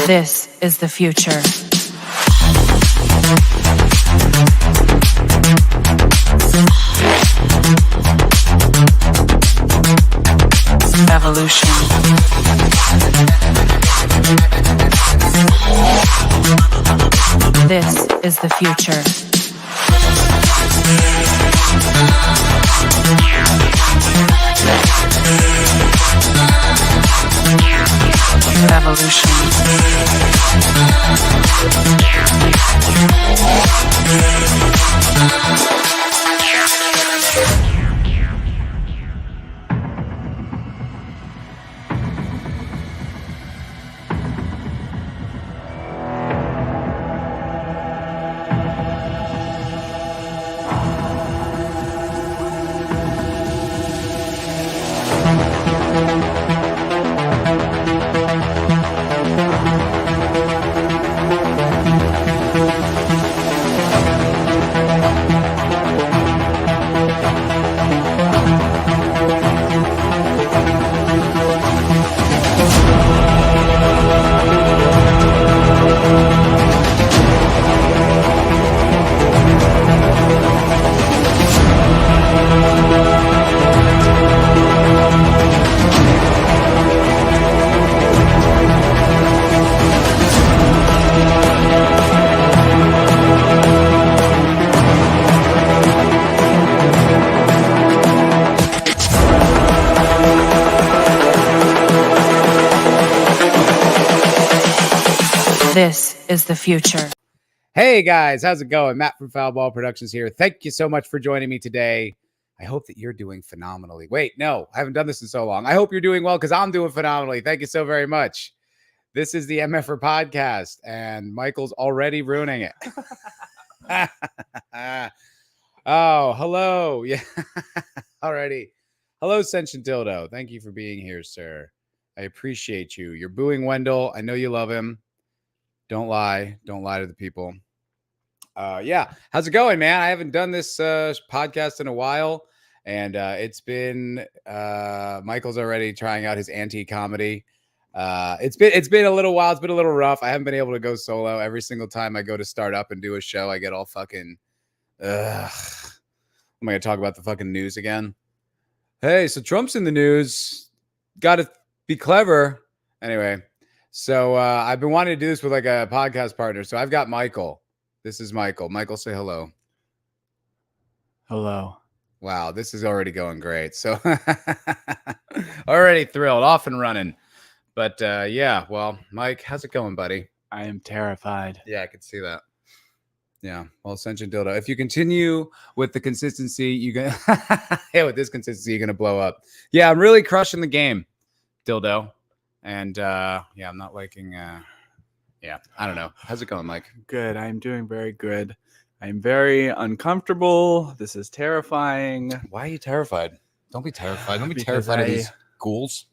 This is the future. Evolution. This is the future. Evolution. This is the future. Hey guys, how's it going? Matt from Foulball Productions here. Thank you so much for joining me today. I hope that you're doing phenomenally. Wait, no, I haven't done this in so long. I hope you're doing well because I'm doing phenomenally. Thank you so very much. This is the MFer Podcast, and Michael's already ruining it. Oh, hello. Yeah, already. Hello, Sentient Dildo. Thank you for being here, sir. I appreciate you. You're booing Wendell. I know you love him. Don't lie. Don't lie to the people. Yeah. How's it going, man? I haven't done this podcast in a while. And it's been Michael's already trying out his anti-comedy. It's been a little while. It's been a little rough. I haven't been able to go solo. Every single time I go to start up and do a show, I get all fucking am I gonna talk about the fucking news again? Hey, so Trump's in the news. Gotta be clever. Anyway. So I've been wanting to do this with like a podcast partner. So I've got Michael. This is Michael. Michael, say hello. Hello. Wow, this is already going great. So already thrilled, off and running. But yeah, well, Mike, how's it going, buddy? I am terrified. Yeah, I can see that. Yeah, well, Sentient Dildo. If you continue with the consistency, you can yeah, with this consistency, you're gonna blow up. Yeah, I'm really crushing the game, Dildo. And yeah, I'm not liking yeah, I don't know. How's it going, Mike? Good. I'm doing very good. I'm very uncomfortable. This is terrifying. Why are you terrified? Don't be terrified. Don't be Because terrified of these ghouls.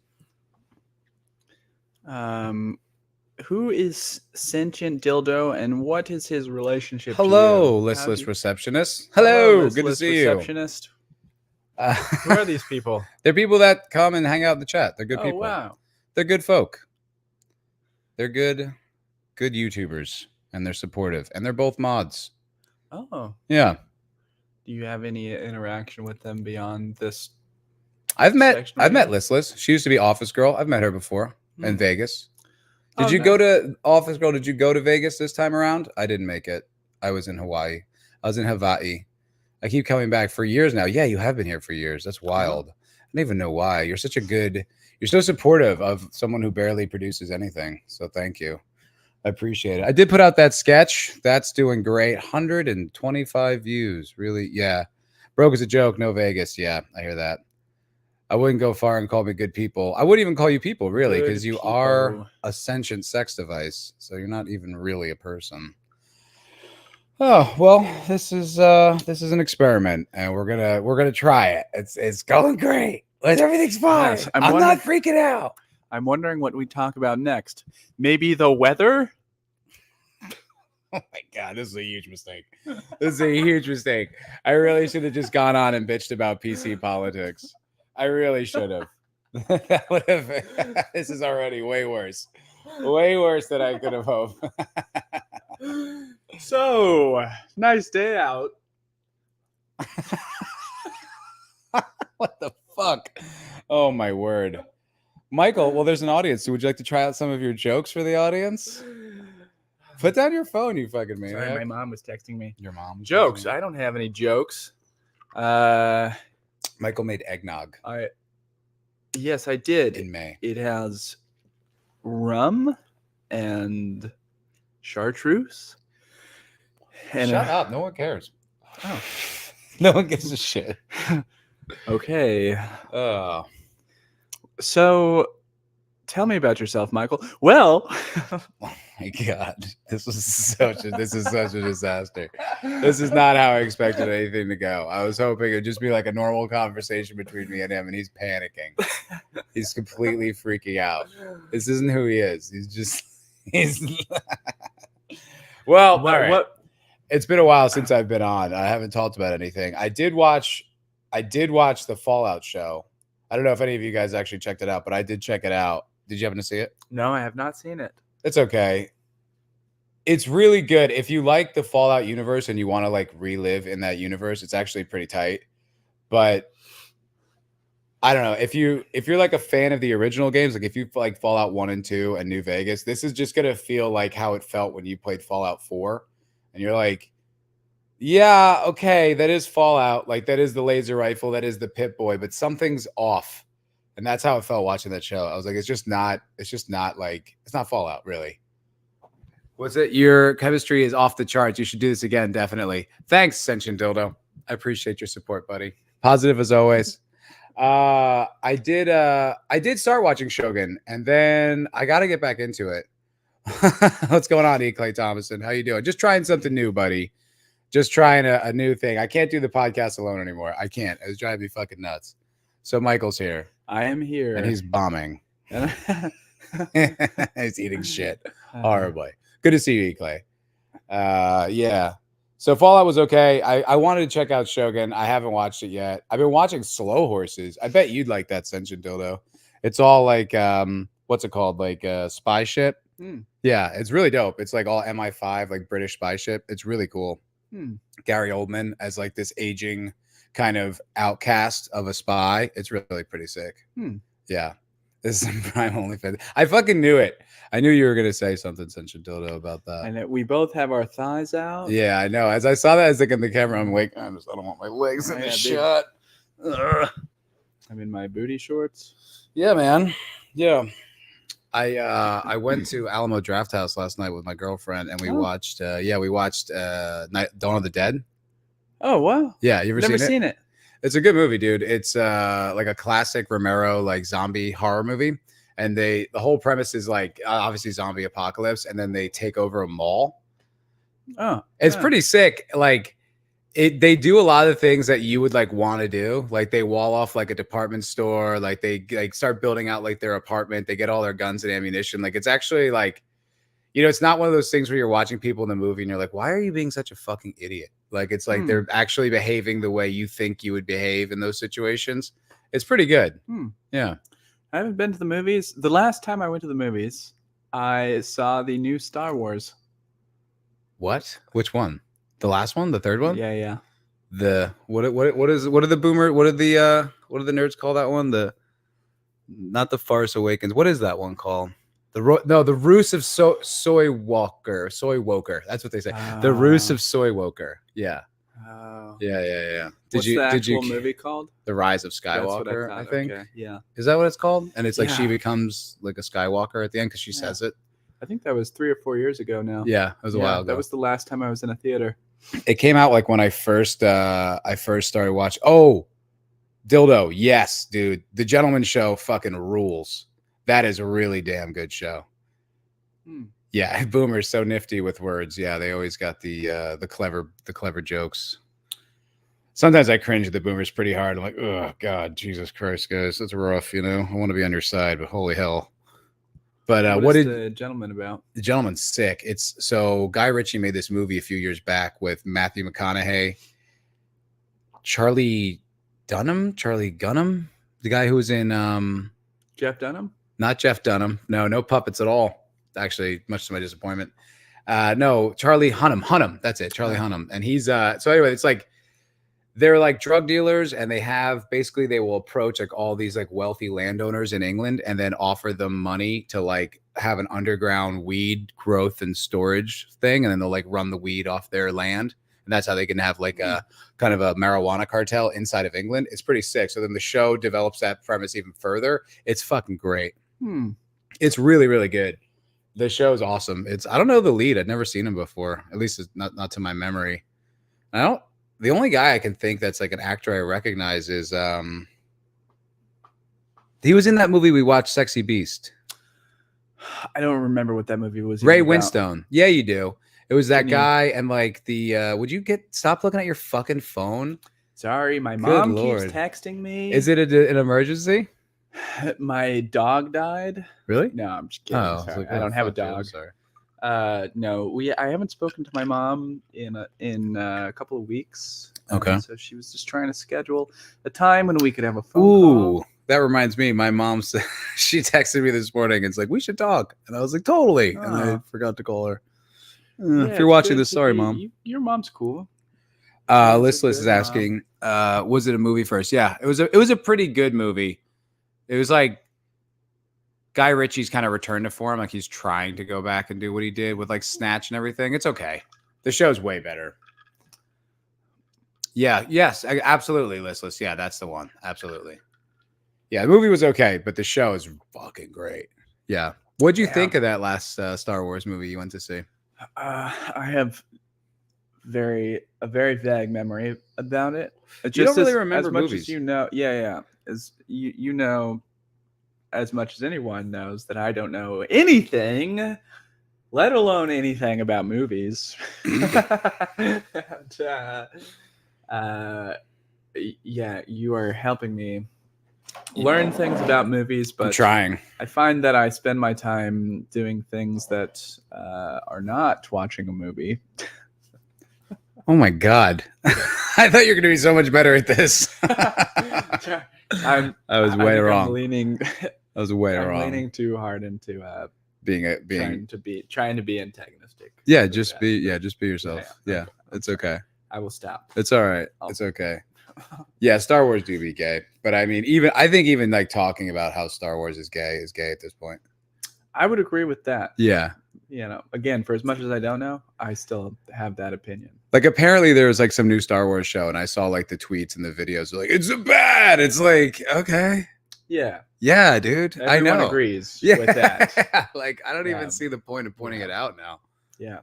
Who is Sentient Dildo and what is his relationship Hello, to you? listless receptionist. Hello, good to listless see you. Receptionist. Who are these people? They're people that come and hang out in the chat. They're good people. Wow. They're good folk. They're good YouTubers, and they're supportive, and they're both mods. Oh. Yeah. Do you have any interaction with them beyond this? I've met Listless. She used to be Office Girl. I've met her before in Vegas. Did you go to Office Girl? Did you go to Vegas this time around? I didn't make it. I was in Hawaii. I was in Hawaii. I keep coming back for years now. Yeah, you have been here for years. That's wild. I don't even know why. You're so supportive of someone who barely produces anything. So thank you. I appreciate it. I did put out that sketch. That's doing great. 125 views. Really? Yeah. Broke as a joke. No Vegas. Yeah, I hear that. I wouldn't go far and call me good people. I wouldn't even call you people, really, because you are a sentient sex device. So you're not even really a person. Oh, well, this is an experiment, and we're gonna try it. It's going great. Everything's fine. Yes, I'm not freaking out. I'm wondering what we talk about next. Maybe the weather? Oh my God, this is a huge mistake. This is a huge mistake. I really should have just gone on and bitched about PC politics. I really should have. That would have. This is already way worse. Way worse than I could have hoped. So, nice day out. What the fuck? Oh my word. Michael, well, there's an audience. So would you like to try out some of your jokes for the audience? Put down your phone, you fucking maniac. Sorry, my mom was texting me. Your mom? Jokes. I don't have any jokes. Michael made eggnog. Yes, I did. In May. It has rum and chartreuse. And Shut up. No one cares. Oh. No one gives a shit. Okay. Oh. So, tell me about yourself, Michael. Well, Oh my God. This is such a disaster. This is not how I expected anything to go. I was hoping it'd just be like a normal conversation between me and him, and he's panicking. He's completely freaking out. This isn't who he is. He's well, all right. It's been a while since I've been on. I haven't talked about anything. I did watch the Fallout show. I don't know if any of you guys actually checked it out, but I did check it out. Did you happen to see it? No, I have not seen it. It's okay. It's really good. If you like the Fallout universe and you want to like relive in that universe, it's actually pretty tight. But I don't know. If you're like a fan of the original games, like if you like Fallout 1 and 2 and New Vegas, this is just going to feel like how it felt when you played Fallout 4. And you're like, yeah, okay, that is Fallout. Like that is the laser rifle, that is the Pip-Boy, but something's off. And that's how it felt watching that show. I was like, it's not Fallout, really. What's it? Your chemistry is off the charts. You should do this again, definitely. Thanks, Sentient Dildo. I appreciate your support, buddy. Positive as always. I did start watching Shogun, and then I got to get back into it. What's going on, E. Clay Thomason? How you doing? Just trying something new, buddy. Just trying a new thing. I can't do the podcast alone anymore. I can't. It's driving me fucking nuts. So Michael's here. I am here. And he's bombing. He's eating shit horribly. Good to see you, E. Clay. Yeah. So Fallout was okay. I wanted to check out Shogun. I haven't watched it yet. I've been watching Slow Horses. I bet you'd like that, Sentient Dildo. It's all like, what's it called? Like spy ship. Yeah, it's really dope. It's like all MI5, like British spy ship. It's really cool. Gary Oldman as like this aging kind of outcast of a spy. It's really pretty sick. Yeah. This is Prime OnlyFans. I fucking knew it. I knew you were going to say something, Sentient Dildo, about that. And we both have our thighs out. Yeah, I know. As I saw that, I was like in the camera, I'm like, I don't want my legs in the shot. I'm in my booty shorts. Yeah, man. Yeah. I went to Alamo Draft House last night with my girlfriend, and we watched Dawn of the Dead. Oh, wow. Yeah, you ever Never seen it? It's a good movie, dude. It's like a classic Romero like zombie horror movie, and the whole premise is like obviously zombie apocalypse, and then they take over a mall. Oh, it's pretty sick. Like they do a lot of things that you would like want to do. Like they wall off like a department store, like they like start building out like their apartment. They get all their guns and ammunition. Like it's actually like, you know, it's not one of those things where you're watching people in the movie and you're like, why are you being such a fucking idiot? Like it's like they're actually behaving the way you think you would behave in those situations. It's pretty good. Yeah. I haven't been to the movies. The last time I went to the movies, I saw the new Star Wars. What? Which one? The last one? The third one? Yeah. What are the nerds call that one? Not the Farce Awakens. What is that one called? The Ruse of Soy Woker. That's what they say. The Ruse of Soy Woker. Yeah. Oh. Yeah. What's the actual movie called? The Rise of Skywalker, I think. Okay. Yeah. Is that what it's called? And it's like she becomes like a Skywalker at the end because she says it. I think that was 3 or 4 years ago now. Yeah, it was a while ago. That was the last time I was in a theater. It came out like when I first started watching. Oh, Dildo. Yes, dude. The Gentleman Show fucking rules. That is a really damn good show. Yeah, Boomer's so nifty with words. Yeah, they always got the clever jokes. Sometimes I cringe at the Boomers pretty hard. I'm like, oh God, Jesus Christ, guys, that's rough. You know, I want to be on your side, but holy hell. But what is the Gentleman about? The Gentleman's sick. It's so Guy Ritchie made this movie a few years back with Matthew McConaughey, Charlie Gunham, the guy who was in Jeff Dunham. Not Jeff Dunham. No puppets at all. actually, much to my disappointment. No, Charlie Hunnam. That's it, Charlie Hunnam. And he's so anyway, it's like they're like drug dealers, and they will approach like all these like wealthy landowners in England and then offer them money to like have an underground weed growth and storage thing, and then they'll like run the weed off their land, and that's how they can have like a kind of a marijuana cartel inside of England. It's pretty sick. So then the show develops that premise even further. It's fucking great. It's really, really good. The show is awesome. I don't know the lead. I've never seen him before. At least it's not to my memory. The only guy I can think that's like an actor I recognize is he was in that movie we watched, Sexy Beast. I don't remember what that movie was. Ray about. Winstone. Yeah, you do. It was that guy, and like would you stop looking at your fucking phone? Sorry, my mom keeps texting me. Is it an emergency? My dog died. Really? No, I'm just kidding. Oh, sorry. I don't have a dog. Sorry. No, I haven't spoken to my mom in a couple of weeks. Okay. So she was just trying to schedule a time when we could have a phone call. That reminds me. My mom said she texted me this morning. It's like, we should talk, and I was like, totally. And I forgot to call her. If you're watching this, sorry, Mom. Your mom's cool. Listless is asking, was it a movie first? Yeah, it was a pretty good movie. It was like Guy Ritchie's kind of returned to form. Like he's trying to go back and do what he did with like Snatch and everything. It's okay. The show's way better. Yeah. Yes. Absolutely. Listless. Yeah, that's the one. Absolutely. Yeah, the movie was okay, but the show is fucking great. Yeah. What'd you think of that last Star Wars movie you went to see? I have a very vague memory about it. You don't really remember as much movies. As you know. Yeah. As you know, as much as anyone knows that I don't know anything, let alone anything about movies. Yeah, you are helping me learn things about movies, but I'm trying. I find that I spend my time doing things that are not watching a movie. Oh my God. I thought you were going to be so much better at this. I was way wrong. I was way wrong. I'm leaning too hard into trying to be antagonistic. Yeah, just be yourself. Yeah, okay. It's okay. I will stop. It's all right. It's okay. Yeah, Star Wars do be gay, but I mean, I think even like talking about how Star Wars is gay at this point. I would agree with that. Yeah. Again, for as much as I don't know, I still have that opinion. Like apparently there's like some new Star Wars show, and I saw like the tweets and the videos like it's bad. It's like, okay. Yeah, dude. Everyone I know. Agrees with that. Like I don't even see the point of pointing it out now. Yeah.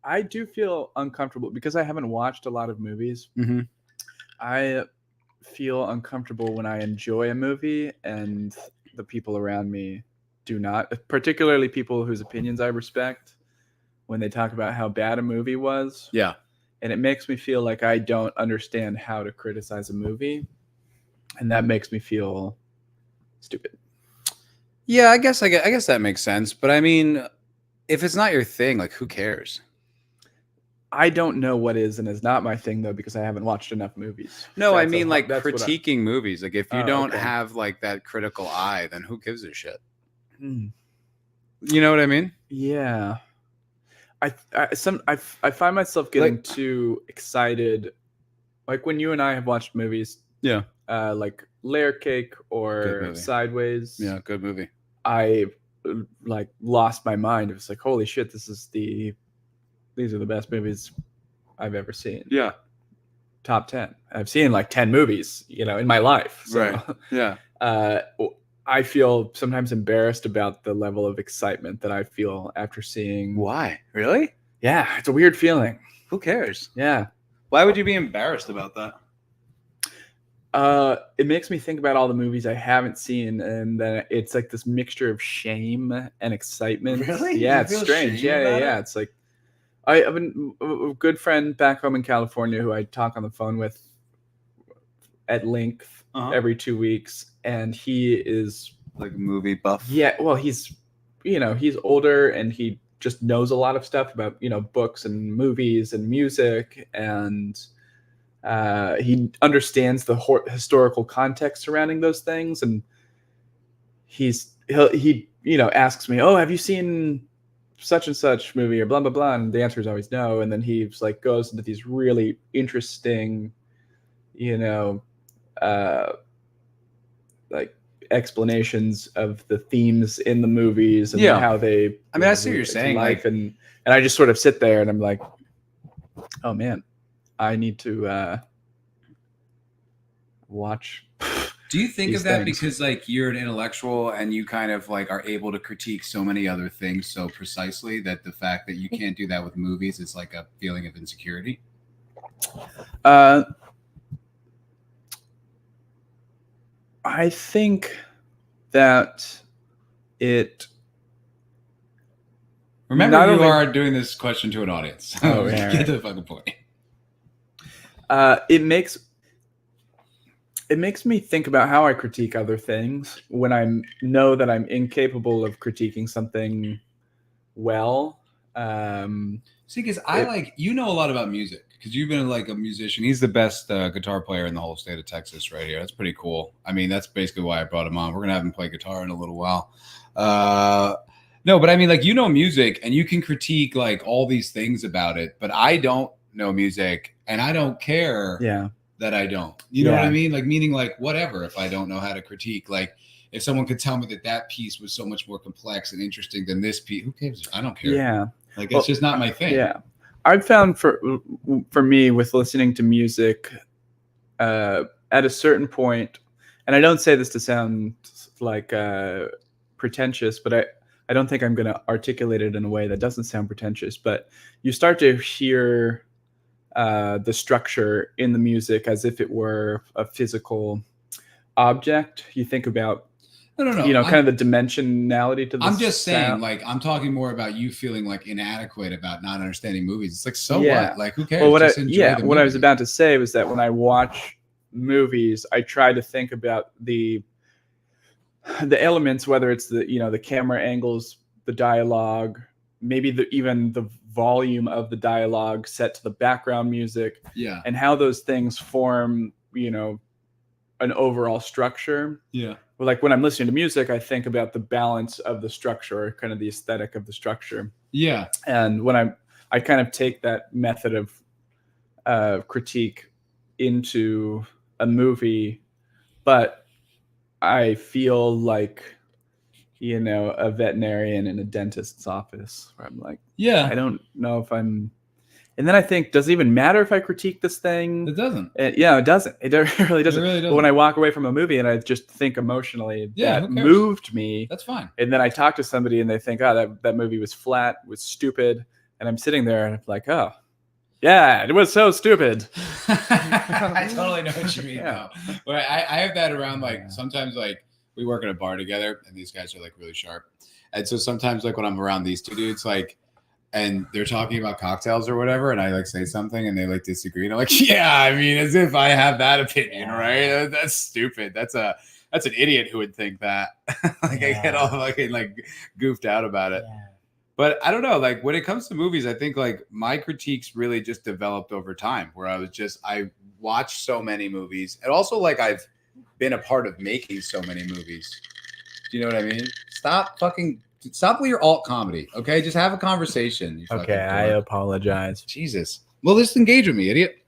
I do feel uncomfortable because I haven't watched a lot of movies. Mm-hmm. I feel uncomfortable when I enjoy a movie and the people around me do not, particularly people whose opinions I respect, when they talk about how bad a movie was. Yeah. And it makes me feel like I don't understand how to criticize a movie. And that makes me feel stupid. Yeah, I guess that makes sense. But I mean, if it's not your thing, like who cares? I don't know what is and is not my thing though, because I haven't watched enough movies. No, I mean like critiquing movies. Like if you don't have like that critical eye, then who gives a shit? You know what I mean? Yeah. I find myself getting too excited, like when you and I have watched movies. Yeah. Like Layer Cake or Sideways. Yeah, good movie. I like lost my mind. It was like, holy shit, these are the best movies I've ever seen. Yeah. Top 10. I've seen like 10 movies, in my life. So, right. Yeah. I feel sometimes embarrassed about the level of excitement that I feel after seeing. Why? Really? Yeah. It's a weird feeling. Who cares? Yeah. Why would you be embarrassed about that? It makes me think about all the movies I haven't seen, and then it's like this mixture of shame and excitement. Really? Yeah, it's strange. Yeah. It's like I have a good friend back home in California who I talk on the phone with at length every 2 weeks, and he is like a movie buff. Yeah, well, he's older and he just knows a lot of stuff about books and movies and music, and he understands the historical context surrounding those things, and he asks me, "Oh, have you seen such and such movie or blah blah blah, and the answer is always no. And then he's like goes into these really interesting, like explanations of the themes in the movies and how they. I mean, I see what you're saying. Life and I just sort of sit there and I'm like, oh man, I need to watch. Do you think of that things. because like you're an intellectual and you kind of like are able to critique so many other things so precisely that the fact that you can't do that with movies is like a feeling of insecurity? I think that it. Remember, you are doing this question to an audience. Oh, yeah, get to the fucking point. It makes me think about how I critique other things when I know that I'm incapable of critiquing something well. See, because I like, you know a lot about music because you've been like a musician. He's the best guitar player in the whole state of Texas right here. That's pretty cool. I mean, that's basically why I brought him on. We're going to have him play guitar in a little while. No, but I mean, like, you know music and you can critique like all these things about it, but I don't know music and I don't care. Yeah. That I don't, you know what I mean? Like, meaning like whatever, if I don't know how to critique, like if someone could tell me that piece was so much more complex and interesting than this piece, who cares? I don't care. Yeah. Like, it's just not my thing. Yeah. I've found for me with listening to music at a certain point, and I don't say this to sound like pretentious, but I don't think I'm going to articulate it in a way that doesn't sound pretentious, but you start to hear the structure in the music as if it were a physical object. You think about, no. kind of the dimensionality to the I'm just saying, sound. like, I'm talking more about you feeling like inadequate about not understanding movies. It's like, so Yeah. what? Like, who cares? Well, what I was about to say was that when I watch movies, I try to think about the elements, whether it's the camera angles, the dialogue, maybe even the volume of the dialogue set to the background music, and how those things form, an overall structure. Yeah. Well, like when I'm listening to music, I think about the balance of the structure, kind of the aesthetic of the structure. Yeah. And when I kind of take that method of critique into a movie, but I feel like, a veterinarian in a dentist's office where I'm like, I don't know if I'm, and then I think, does it even matter if I critique this thing? It doesn't. It doesn't. It really doesn't. But when I walk away from a movie and I just think emotionally, that moved me. That's fine. And then I talk to somebody and they think, that movie was flat, was stupid. And I'm sitting there and I'm like, oh, yeah, it was so stupid. I totally know what you mean. Yeah. But I have that around, like, sometimes, like, we work at a bar together and these guys are like really sharp. And so sometimes, like, when I'm around these two dudes, like, and they're talking about cocktails or whatever, and I like say something and they like disagree. And I'm like, yeah, I mean, as if I have that opinion, right? That's stupid. That's an idiot who would think that. I get all fucking like goofed out about it. Yeah. But I don't know, like when it comes to movies, I think like my critiques really just developed over time where I watched so many movies. And also like I've been a part of making so many movies. Do you know what I mean? Stop with your alt comedy, okay? Just have a conversation. Okay, I apologize. Jesus. Well, just engage with me, idiot.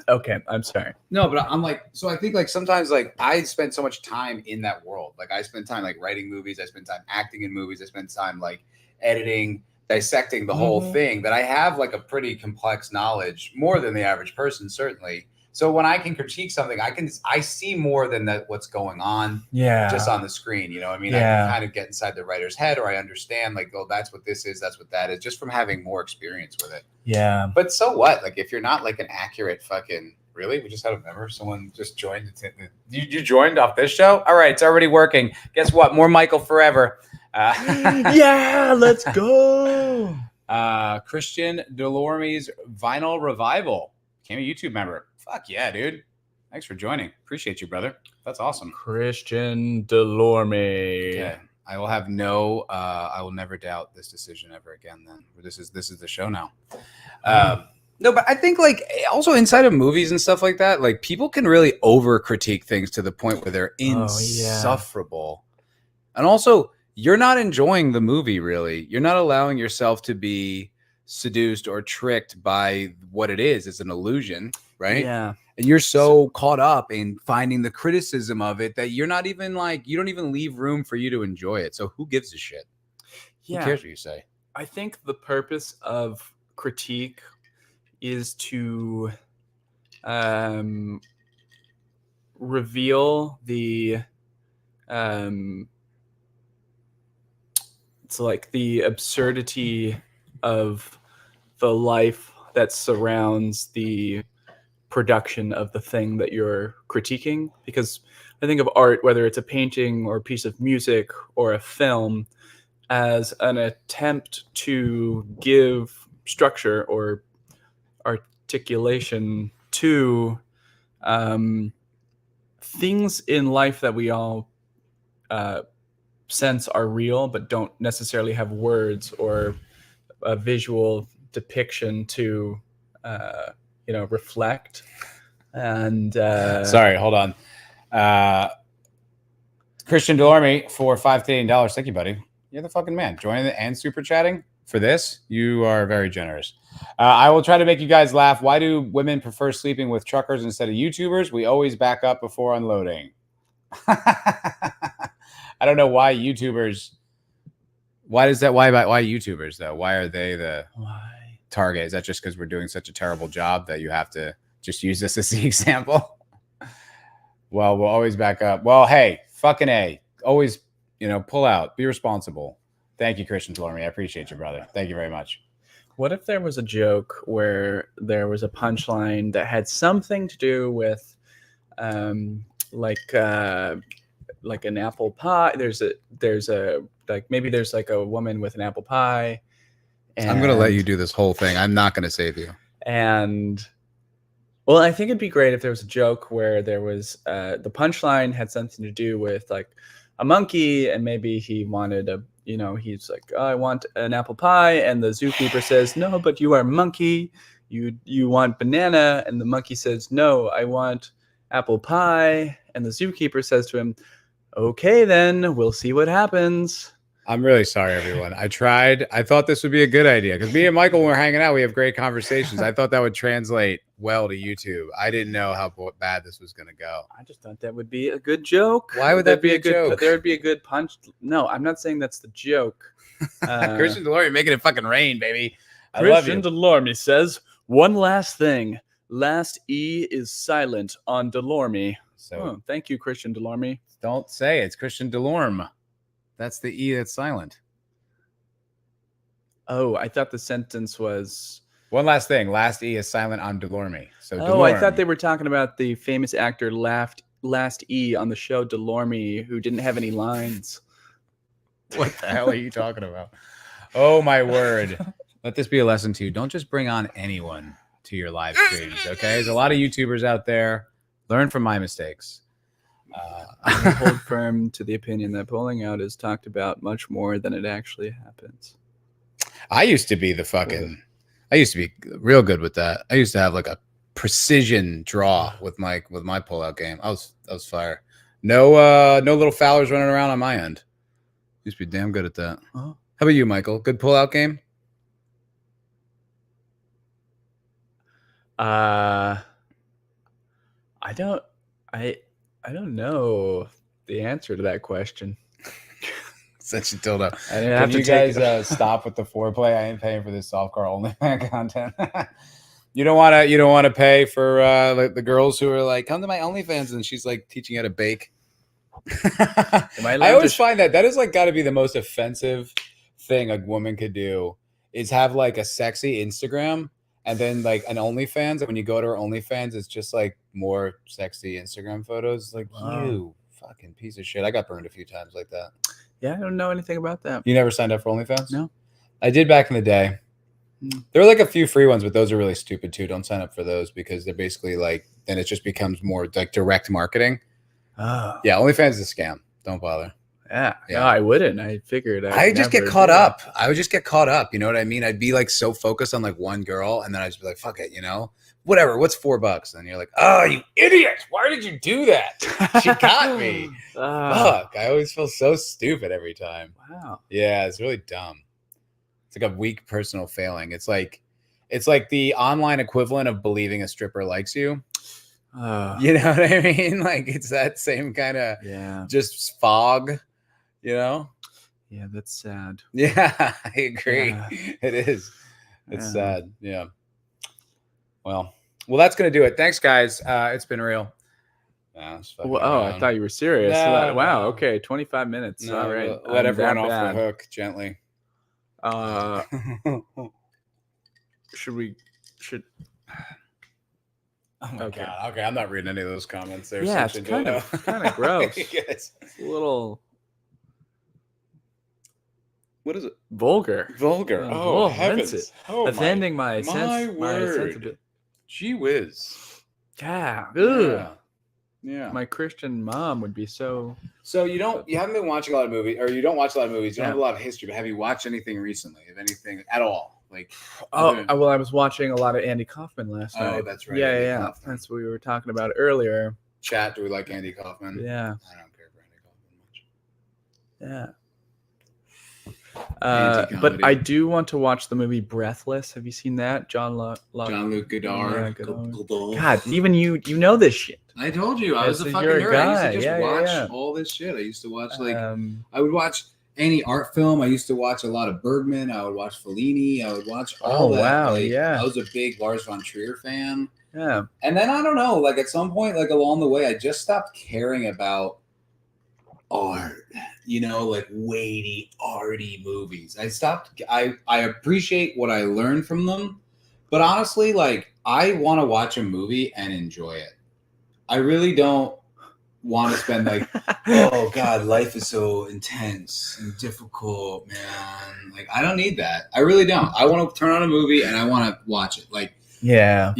Okay, I'm sorry. No, but I'm like, so I think like sometimes like I spend so much time in that world. Like I spend time like writing movies. I spend time acting in movies. I spend time like editing, dissecting the whole thing that I have like a pretty complex knowledge, more than the average person, certainly. So when I can critique something, I see more than what's going on just on the screen. You know what I mean? I can kind of get inside the writer's head, or I understand like, oh, that's what this is. That's what that is, just from having more experience with it. Yeah. But so what? Like if you're not like an accurate fucking, really? We just had a member. Someone just joined. You joined off this show? All right. It's already working. Guess what? More Michael forever. Yeah, let's go. Christian Delorme's Vinyl Revival. Became a YouTube member. Fuck yeah, dude. Thanks for joining. Appreciate you, brother. That's awesome. Christian Delorme. Yeah. I will never doubt this decision ever again then. This is the show now. No, but I think like also inside of movies and stuff like that, like people can really over critique things to the point where they're insufferable. And also you're not enjoying the movie, really. You're not allowing yourself to be seduced or tricked by what it is. It's an illusion, right? Yeah. And you're so caught up in finding the criticism of it that you're not even like, you don't even leave room for you to enjoy it. So who gives a shit? Yeah. Who cares what you say? I think the purpose of critique is to reveal the it's like the absurdity of the life that surrounds the production of the thing that you're critiquing. Because I think of art, whether it's a painting or a piece of music or a film, as an attempt to give structure or articulation to things in life that we all sense are real, but don't necessarily have words or a visual depiction to, reflect. And sorry, hold on. Christian Delorme for $5 Thank you, buddy. You're the fucking man. Joining and super chatting for this. You are very generous. I will try to make you guys laugh. Why do women prefer sleeping with truckers instead of YouTubers? We always back up before unloading. I don't know why YouTubers. Why does that? Why YouTubers though? Why are they the target? Is that just because we're doing such a terrible job that you have to just use this as the example? Well, we'll always back up. Well, hey, fucking A. Always, pull out. Be responsible. Thank you, Christian Delorme. I appreciate you, brother. Thank you very much. What if there was a joke where there was a punchline that had something to do with, like an apple pie? There's like a woman with an apple pie. And, I'm gonna let you do this whole thing. I'm not gonna save you. And well, I think it'd be great if there was a joke where there was the punchline had something to do with like a monkey, and maybe he wanted he's like, oh, I want an apple pie, and the zookeeper says, no, but you are a monkey. You want banana, and the monkey says, no, I want apple pie, and the zookeeper says to him, okay, then we'll see what happens. I'm really sorry, everyone. I tried. I thought this would be a good idea because me and Michael, when we're hanging out, we have great conversations. I thought that would translate well to YouTube. I didn't know how bad this was going to go. I just thought that would be a good joke. Why would that be a good joke? There would be a good punch. No, I'm not saying that's the joke. Christian Delorme making it fucking rain, baby. Christian Delorme says, one last thing. Last E is silent on Delorme. So thank you, Christian Delorme. Don't say it. It's Christian Delorme. That's the E that's silent. Oh, I thought the sentence was... One last thing. Last E is silent on Delorme. So Delorme. I thought they were talking about the famous actor Last E on the show Delorme, who didn't have any lines. What the hell are you talking about? Oh, my word. Let this be a lesson to you. Don't just bring on anyone to your live streams, okay? There's a lot of YouTubers out there. Learn from my mistakes. I hold firm to the opinion that pulling out is talked about much more than it actually happens. I used to be real good with that. I used to have like a precision draw with my pullout game. I was fire. No little foulers running around on my end. Used to be damn good at that. How about you, Michael? Good pullout game? I don't know the answer to that question. Such a dildo. Can you guys stop with the foreplay? I ain't paying for this soft car OnlyFans content. You don't want to pay for like the girls who are like, come to my OnlyFans, and she's like teaching how to bake. I always find that is like got to be the most offensive thing a woman could do is have like a sexy Instagram and then like an OnlyFans. And when you go to her OnlyFans, it's just like more sexy Instagram photos. Like, you fucking piece of shit. I got burned a few times like that. Yeah, I don't know anything about that. You never signed up for OnlyFans? No. I did back in the day. There were like a few free ones, but those are really stupid too. Don't sign up for those because they're basically like, then it just becomes more like direct marketing. Oh. Yeah, OnlyFans is a scam. Don't bother. Yeah. Yeah. No, I wouldn't. I figured I just get never caught do up. I would just get caught up. You know what I mean? I'd be like so focused on like one girl, and then I'd just be like, fuck it, whatever. What's $4? And you're like, oh, you idiot. Why did you do that? that. She got me. Ah, Fuck. I always feel so stupid every time. wow. Yeah, it's really dumb. It's like a weak personal failing. It's like the online equivalent of believing a stripper likes you. You know what I mean? Like it's that same kind of just fog, Yeah, that's sad. Yeah, I agree. Yeah. It is. It's sad. Yeah. Well, that's gonna do it. Thanks, guys. It's been real. I thought you were serious. No, wow. no. Okay, 25 minutes. No, All right. let I'm everyone that off bad. the hook gently. Should. Oh my Okay. God. Okay, I'm not reading any of those comments there. Yeah, it's kind of gross. Yes. It's a little What is it? vulgar. Vulgar. Oh, heavens. that's it. Oh, Offending my word. sensibility. Gee whiz. Yeah. Yeah. My Christian mom would be so. So you haven't been watching a lot of movies, or you don't watch a lot of movies. You don't Yeah. have a lot of history, but have you watched anything recently? Of anything at all? Like, Well, I was watching a lot of Andy Kaufman last night. Oh, that's right. Yeah, Andy yeah. Kaufman. That's what we were talking about earlier. Chat, do we like Andy Kaufman? Yeah. I don't care for Andy Kaufman much. Yeah. Anti-comedy. But I do want to watch the movie Breathless. Have you seen that? Jean-Luc Godard. Yeah, God, even you know this shit. I told you, I was a Yes, fucking you're a nerd. guy. I used to just Yeah, watch yeah. all this shit. I used to watch I I would watch any art film. I used to watch a lot of Bergman. I would watch Fellini. I would watch all that. wow, Like, yeah. I was a big Lars von Trier fan. Yeah. And then I don't know, like at some point, like along the way, I just stopped caring about art, like weighty, arty movies. I appreciate what I learned from them, but honestly, like I want to watch a movie and enjoy it. I really don't want to spend like, oh God, life is so intense and difficult, man. Like I don't need that. I really don't. I want to turn on a movie and I want to watch it. Like, Yeah.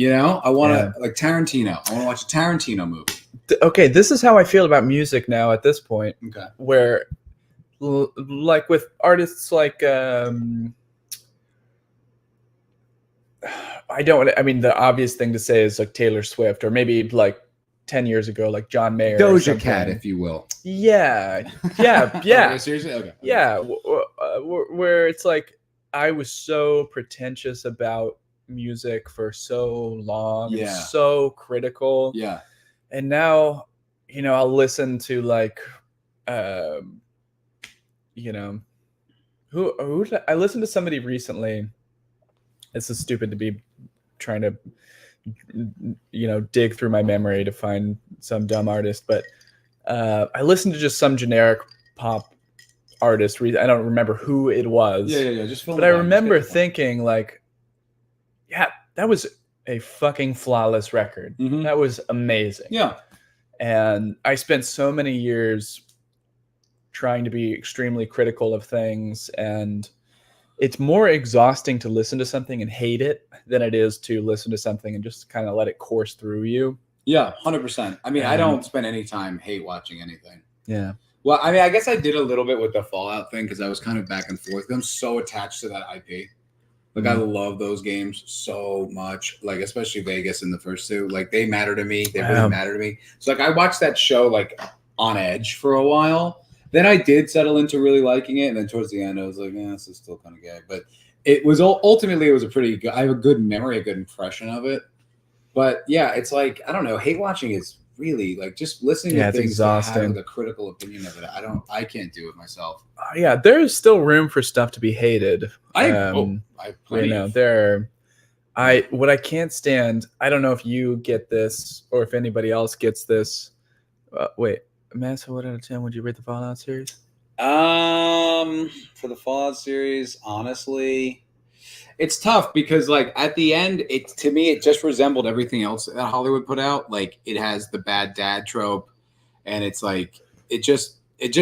I want to like Tarantino. I want to watch a Tarantino movie. Okay, this is how I feel about music now at this point. Okay. Where, like with artists like, the obvious thing to say is like Taylor Swift, or maybe like 10 years ago, like John Mayer. Doja Cat, if you will. Yeah. Okay, seriously? Okay. Yeah. Where it's like, I was so pretentious about music for so long, and so critical. Yeah. And now, I'll listen to like, who I listened to somebody recently. This is stupid to be trying to, dig through my memory to find some dumb artist, but I listened to just some generic pop artist. I don't remember who it was. Yeah. But I remember thinking like, yeah, that was a fucking flawless record. Mhm. That was amazing. Yeah. And I spent so many years trying to be extremely critical of things, and it's more exhausting to listen to something and hate it than it is to listen to something and just kind of let it course through you. Yeah, 100%. I mean, I don't spend any time hate watching anything. Yeah. Well, I mean, I guess I did a little bit with the Fallout thing because I was kind of back and forth. I'm so attached to that IP. Like, I love those games so much. Like, especially Vegas in the first two. Like, they matter to me. They really matter to me. So, like, I watched that show, like, on edge for a while. Then I did settle into really liking it. And then towards the end, I was like, this is still kind of gay. But it was ultimately, it was a pretty good, I have a good memory, a good impression of it. But, yeah, it's like, I don't know. Hate watching is really, like, just listening to things exhausting. With a critical opinion of it. I can't do it myself. Yeah, there is still room for stuff to be hated. I have plenty of. What I can't stand, I don't know if you get this or if anybody else gets this. Wait, Matt, what out of 10 would you rate the Fallout series? For the Fallout series, honestly, it's tough because like at the end, to me it just resembled everything else that Hollywood put out. Like it has the bad dad trope, and it's like it just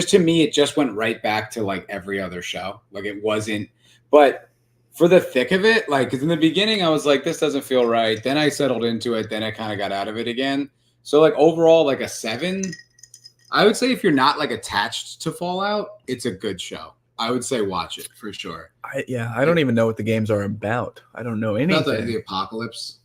to me it just went right back to like every other show. Like it wasn't, but for the thick of it, like because in the beginning I was like, this doesn't feel right. Then I settled into it. Then I kind of got out of it again. So like overall, like a 7. I would say if you're not like attached to Fallout, it's a good show. I would say watch it for sure. I don't even know what the games are about. I don't know anything. About the apocalypse.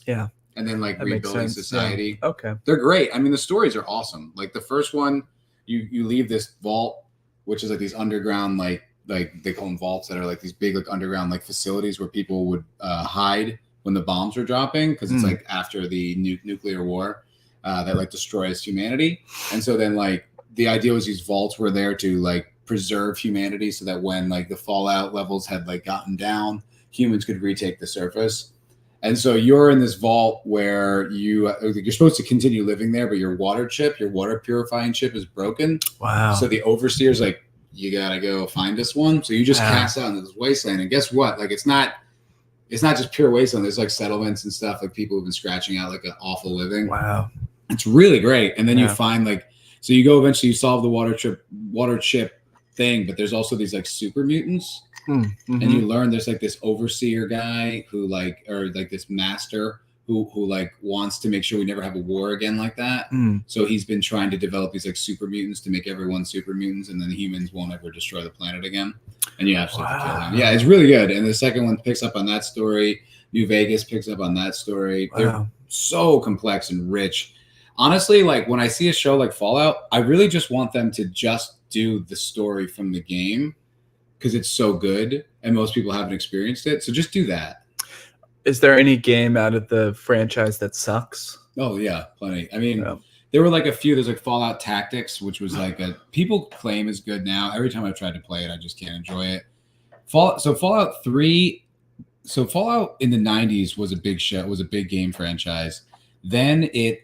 Yeah. And then like That rebuilding society. Yeah. Okay. They're great. I mean, the stories are awesome. Like the first one, you leave this vault, which is like these underground, like they call them vaults that are like these big like underground like facilities where people would hide when the bombs are dropping, because it's like after the nuclear war that like destroys humanity. And so then like the idea was these vaults were there to like preserve humanity so that when like the fallout levels had like gotten down, humans could retake the surface. And so you're in this vault where you're supposed to continue living there, but your water purifying chip is broken. Wow. So the overseer's like, you gotta go find us one. So you just cast out into this wasteland. And guess what? Like it's not just pure wasteland. There's like settlements and stuff, like people who've been scratching out like an awful living. Wow. It's really great. And then you find like, so you go eventually, you solve the water chip thing, but there's also these like super mutants. And you learn there's like this overseer guy who like, or like this master who like wants to make sure we never have a war again like that. So he's been trying to develop these like super mutants to make everyone super mutants, and then humans won't ever destroy the planet again. And you absolutely have to kill him. Yeah, it's really good. And the second one picks up on that story. New Vegas picks up on that story. Wow. They're so complex and rich. Honestly, like when I see a show like Fallout, I really just want them to just do the story from the game, because it's so good and most people haven't experienced it. So just do that. Is there any game out of the franchise that sucks? Oh yeah, plenty. I mean, there were like a few. There's like Fallout Tactics, which was like people claim is good now. Every time I've tried to play it, I just can't enjoy it. Fallout 3. So Fallout in the 90s was a big show, was a big game franchise. Then it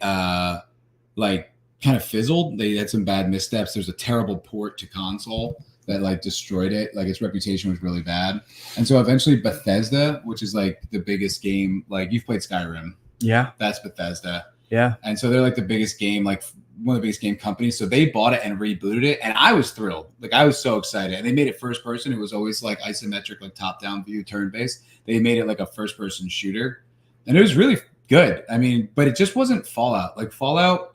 like kind of fizzled. They had some bad missteps. There's a terrible port to console that like destroyed it. Like its reputation was really bad. And so eventually Bethesda, which is like the biggest game, like you've played Skyrim. Yeah. That's Bethesda. Yeah. And so they're like the biggest game, like one of the biggest game companies. So they bought it and rebooted it. And I was thrilled. Like I was so excited. And they made it first person. It was always like isometric, like top down view, turn based. They made it like a first person shooter. And it was really good. I mean, but it just wasn't Fallout. Like Fallout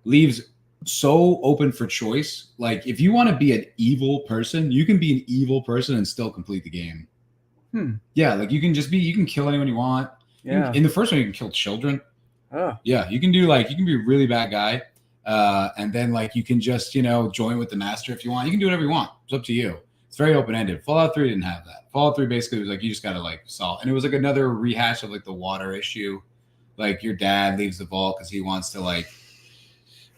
leaves so open for choice. Like if you want to be an evil person, you can be an evil person and still complete the game. Yeah, like you can kill anyone you want. Yeah. In the first one, you can kill children. Oh. Yeah, you can be a really bad guy. And then like you can just, join with the master if you want. You can do whatever you want. It's up to you. It's very open-ended. Fallout 3 didn't have that. Fallout 3 basically was like you just gotta like solve, and it was like another rehash of like the water issue. Like your dad leaves the vault because he wants to like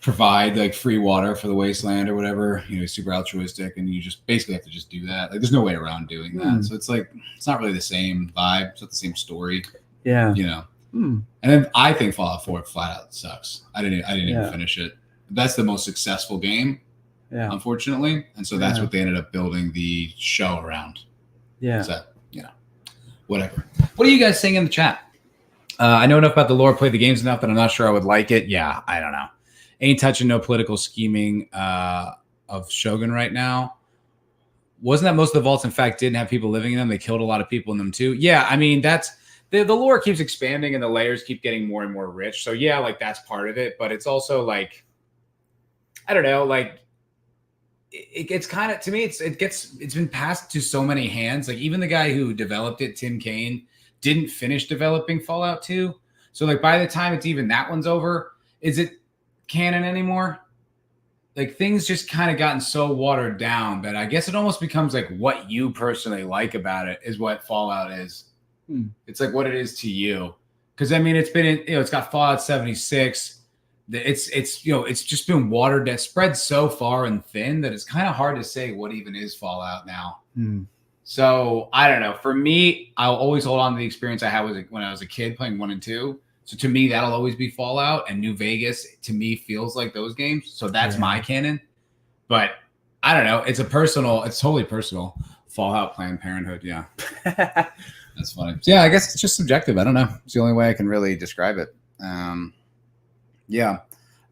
provide like free water for the wasteland or whatever. He's super altruistic, and you just basically have to just do that. Like there's no way around doing that. So it's like it's not really the same vibe. It's not the same story. Yeah. And then I think Fallout 4 flat out sucks. I didn't even finish it. That's the most successful game. Yeah. Unfortunately. And so that's what they ended up building the show around. Yeah. So, whatever. What are you guys saying in the chat? I know enough about the lore, played the games enough that I'm not sure I would like it. Yeah, I don't know. Ain't touching no political scheming of Shogun right now. Wasn't that most of the vaults, in fact, didn't have people living in them? They killed a lot of people in them too. Yeah, I mean, that's the lore keeps expanding and the layers keep getting more and more rich. So yeah, like that's part of it. But it's also like, I don't know, like it gets kind of, to me, it's been passed to so many hands. Like even the guy who developed it, Tim Kaine, didn't finish developing Fallout 2. So like by the time it's even that one's over, is it canon anymore? Like things just kind of gotten so watered down that I guess it almost becomes like what you personally like about it is what Fallout is. It's like what it is to you. Because I mean, it's been it's got Fallout 76. It's just been watered down, spread so far and thin that it's kind of hard to say what even is Fallout now. So I don't know. For me, I'll always hold on to the experience I had when I was a kid playing 1 and 2. So to me, that'll always be Fallout, and New Vegas to me feels like those games. So that's my canon. But I don't know. It's totally personal. Fallout, Planned Parenthood. Yeah. That's funny. So yeah, I guess it's just subjective. I don't know. It's the only way I can really describe it. Yeah.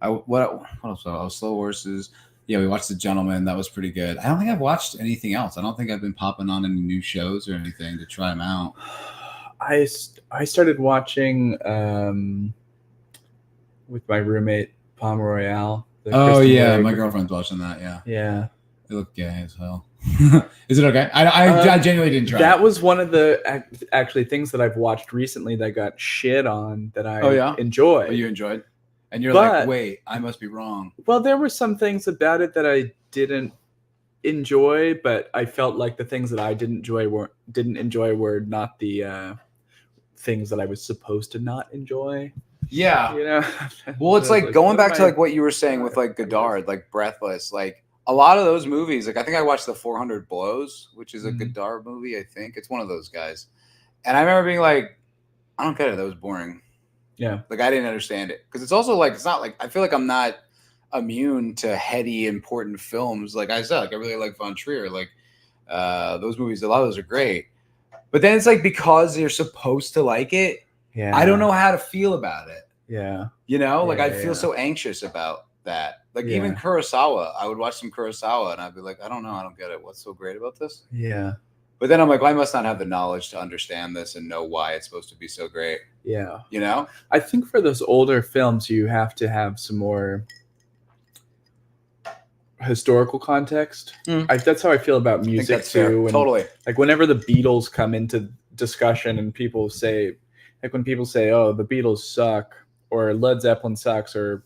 What else? Oh, Slow Horses. Yeah, we watched The Gentleman. That was pretty good. I don't think I've watched anything else. I don't think I've been popping on any new shows or anything to try them out. I started watching with my roommate Palm Royale. Oh yeah, my girlfriend's watching that. Yeah. Yeah. It looked gay as hell. Is it okay? I genuinely didn't try. That was one of the actually things that I've watched recently that got shit on that I enjoyed. Oh, you enjoyed? And you're like, wait, I must be wrong. Well, there were some things about it that I didn't enjoy, but I felt like the things that I didn't enjoy were not the things that I was supposed to not enjoy. Yeah. You know? Well, it's like going back to like what you were saying with like Godard, like Breathless, like a lot of those movies, like I think I watched the 400 Blows, which is a Godard movie, I think. It's one of those guys. And I remember being like, I don't get it. That was boring. Yeah. Like I didn't understand it. Because it's also like, it's not like, I feel like I'm not immune to heady, important films. Like I said, like I really like Von Trier. Like those movies, a lot of those are great. But then it's like because you're supposed to like it, I don't know how to feel about it. Yeah. You know, like I feel so anxious about that. Like even Kurosawa, I would watch some Kurosawa and I'd be like, I don't know, I don't get it. What's so great about this? Yeah. But then I'm like, well, I must not have the knowledge to understand this and know why it's supposed to be so great. Yeah. You know? I think for those older films, you have to have some more historical context. That's how I feel about music too. And totally. Like whenever the Beatles come into discussion and people say, like when people say, oh, the Beatles suck or Led Zeppelin sucks or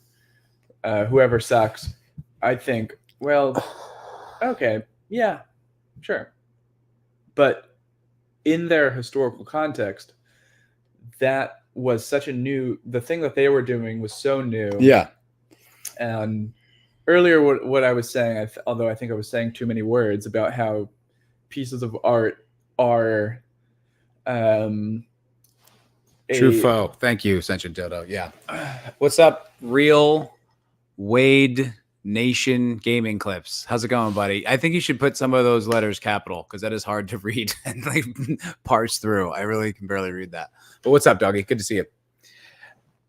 whoever sucks, I think, well, okay, yeah, sure. But in their historical context, that was such the thing that they were doing was so new. Yeah. And earlier, what I was saying, although I think I was saying too many words about how pieces of art are true foe. Thank you, Ascension Dodo. Yeah. What's up, Real Wade Nation Gaming Clips? How's it going, buddy? I think you should put some of those letters capital because that is hard to read and like parse through. I really can barely read that. But what's up, doggy? Good to see you.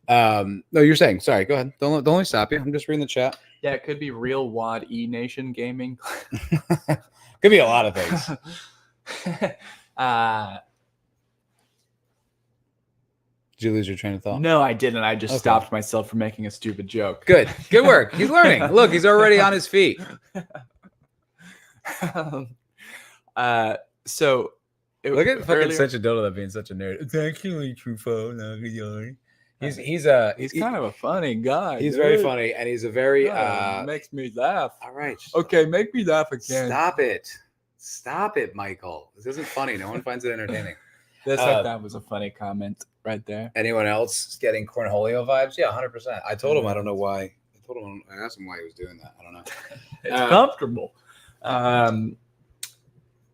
No, you're saying. Sorry, go ahead. Don't let me stop you. I'm just reading the chat. Yeah, it could be Real Wad E Nation Gaming. Could be a lot of things. Did you lose your train of thought? No, I didn't. I just stopped myself from making a stupid joke. Good work. He's learning. Look, he's already on his feet. So look at fucking such a dodo that being such a nerd. It's actually true, He's kind of a funny guy. He's very funny, and he's a very makes me laugh. All right. Okay, make me laugh again. Stop it, Michael. This isn't funny. No one finds it entertaining. That was a funny comment right there. Anyone else getting Cornholio vibes? Yeah, 100%. I told him I don't know why. I asked him why he was doing that. I don't know. It's comfortable.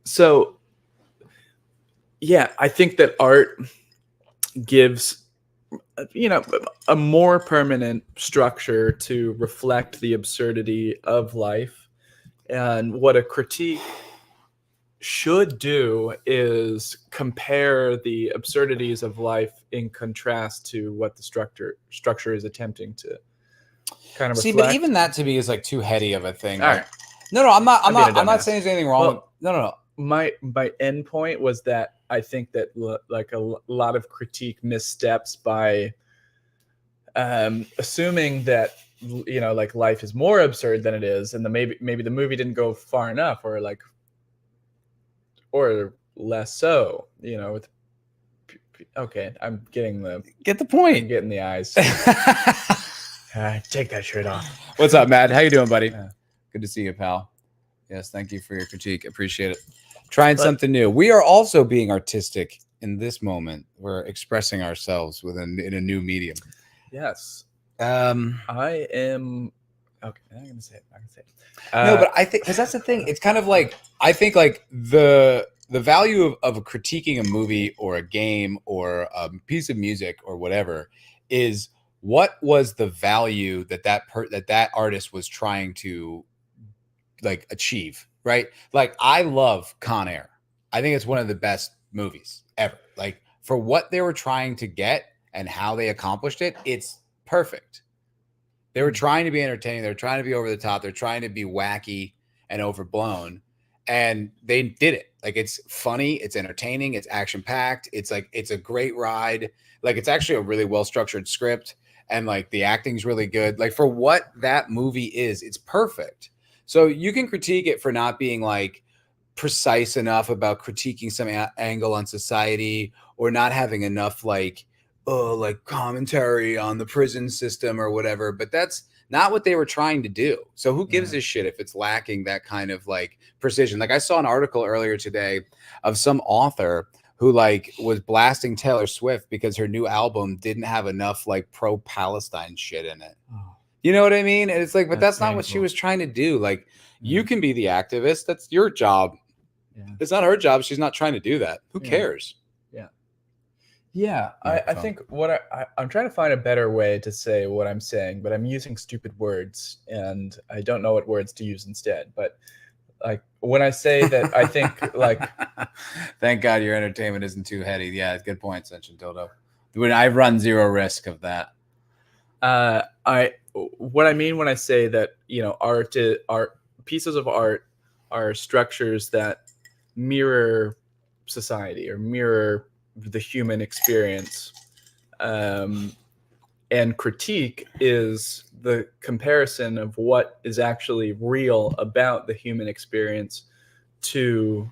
So yeah, I think that art gives a more permanent structure to reflect the absurdity of life. And what a critique should do is compare the absurdities of life in contrast to what the structure is attempting to kind of reflect. But even that to me is like too heady of a thing. All right. No, I'm not saying there's anything wrong. No. My end point was that I think that like a lot of critique missteps by assuming that like life is more absurd than it is, and maybe the movie didn't go far enough, or less so. Okay, I'm getting get the point. I'm getting the eyes. Take that shirt off. What's up, Matt? How you doing, buddy? Good to see you, pal. Yes, thank you for your critique. Appreciate it. Trying something new. We are also being artistic in this moment. We're expressing ourselves in a new medium. Yes. I am. Okay, I'm gonna say it. No, but I think because that's the thing. It's kind of like I think like the value of critiquing a movie or a game or a piece of music or whatever is what was the value that artist was trying to like achieve, right? Like I love Con Air. I think it's one of the best movies ever. Like for what they were trying to get and how they accomplished it, it's perfect. They were trying to be entertaining. They're trying to be over the top. They're trying to be wacky and overblown. And they did it. Like it's funny. It's entertaining. It's action packed. It's a great ride. Like it's actually a really well-structured script. and like the acting's really good. Like for what that movie is, it's perfect. So you can critique it for not being like precise enough about critiquing some angle on society, or not having enough like commentary on the prison system or whatever. But that's not what they were trying to do. So who gives a shit if it's lacking that kind of like precision? Like I saw an article earlier today of some author who like was blasting Taylor Swift because her new album didn't have enough like pro-Palestine shit in it. Oh. You know what I mean? And it's like, but that's not what she was trying to do. Like you can be the activist. That's your job. Yeah. It's not her job. She's not trying to do that. Who cares? Yeah, I think what I'm trying to find a better way to say what I'm saying, but I'm using stupid words and I don't know what words to use instead. But like when I say that, I think like, thank God your entertainment isn't too heady. Yeah, good point, Senshin Dodo. When I run zero risk of that. What I mean when I say that, you know, art pieces of art are structures that mirror society or mirror the human experience, and critique is the comparison of what is actually real about the human experience to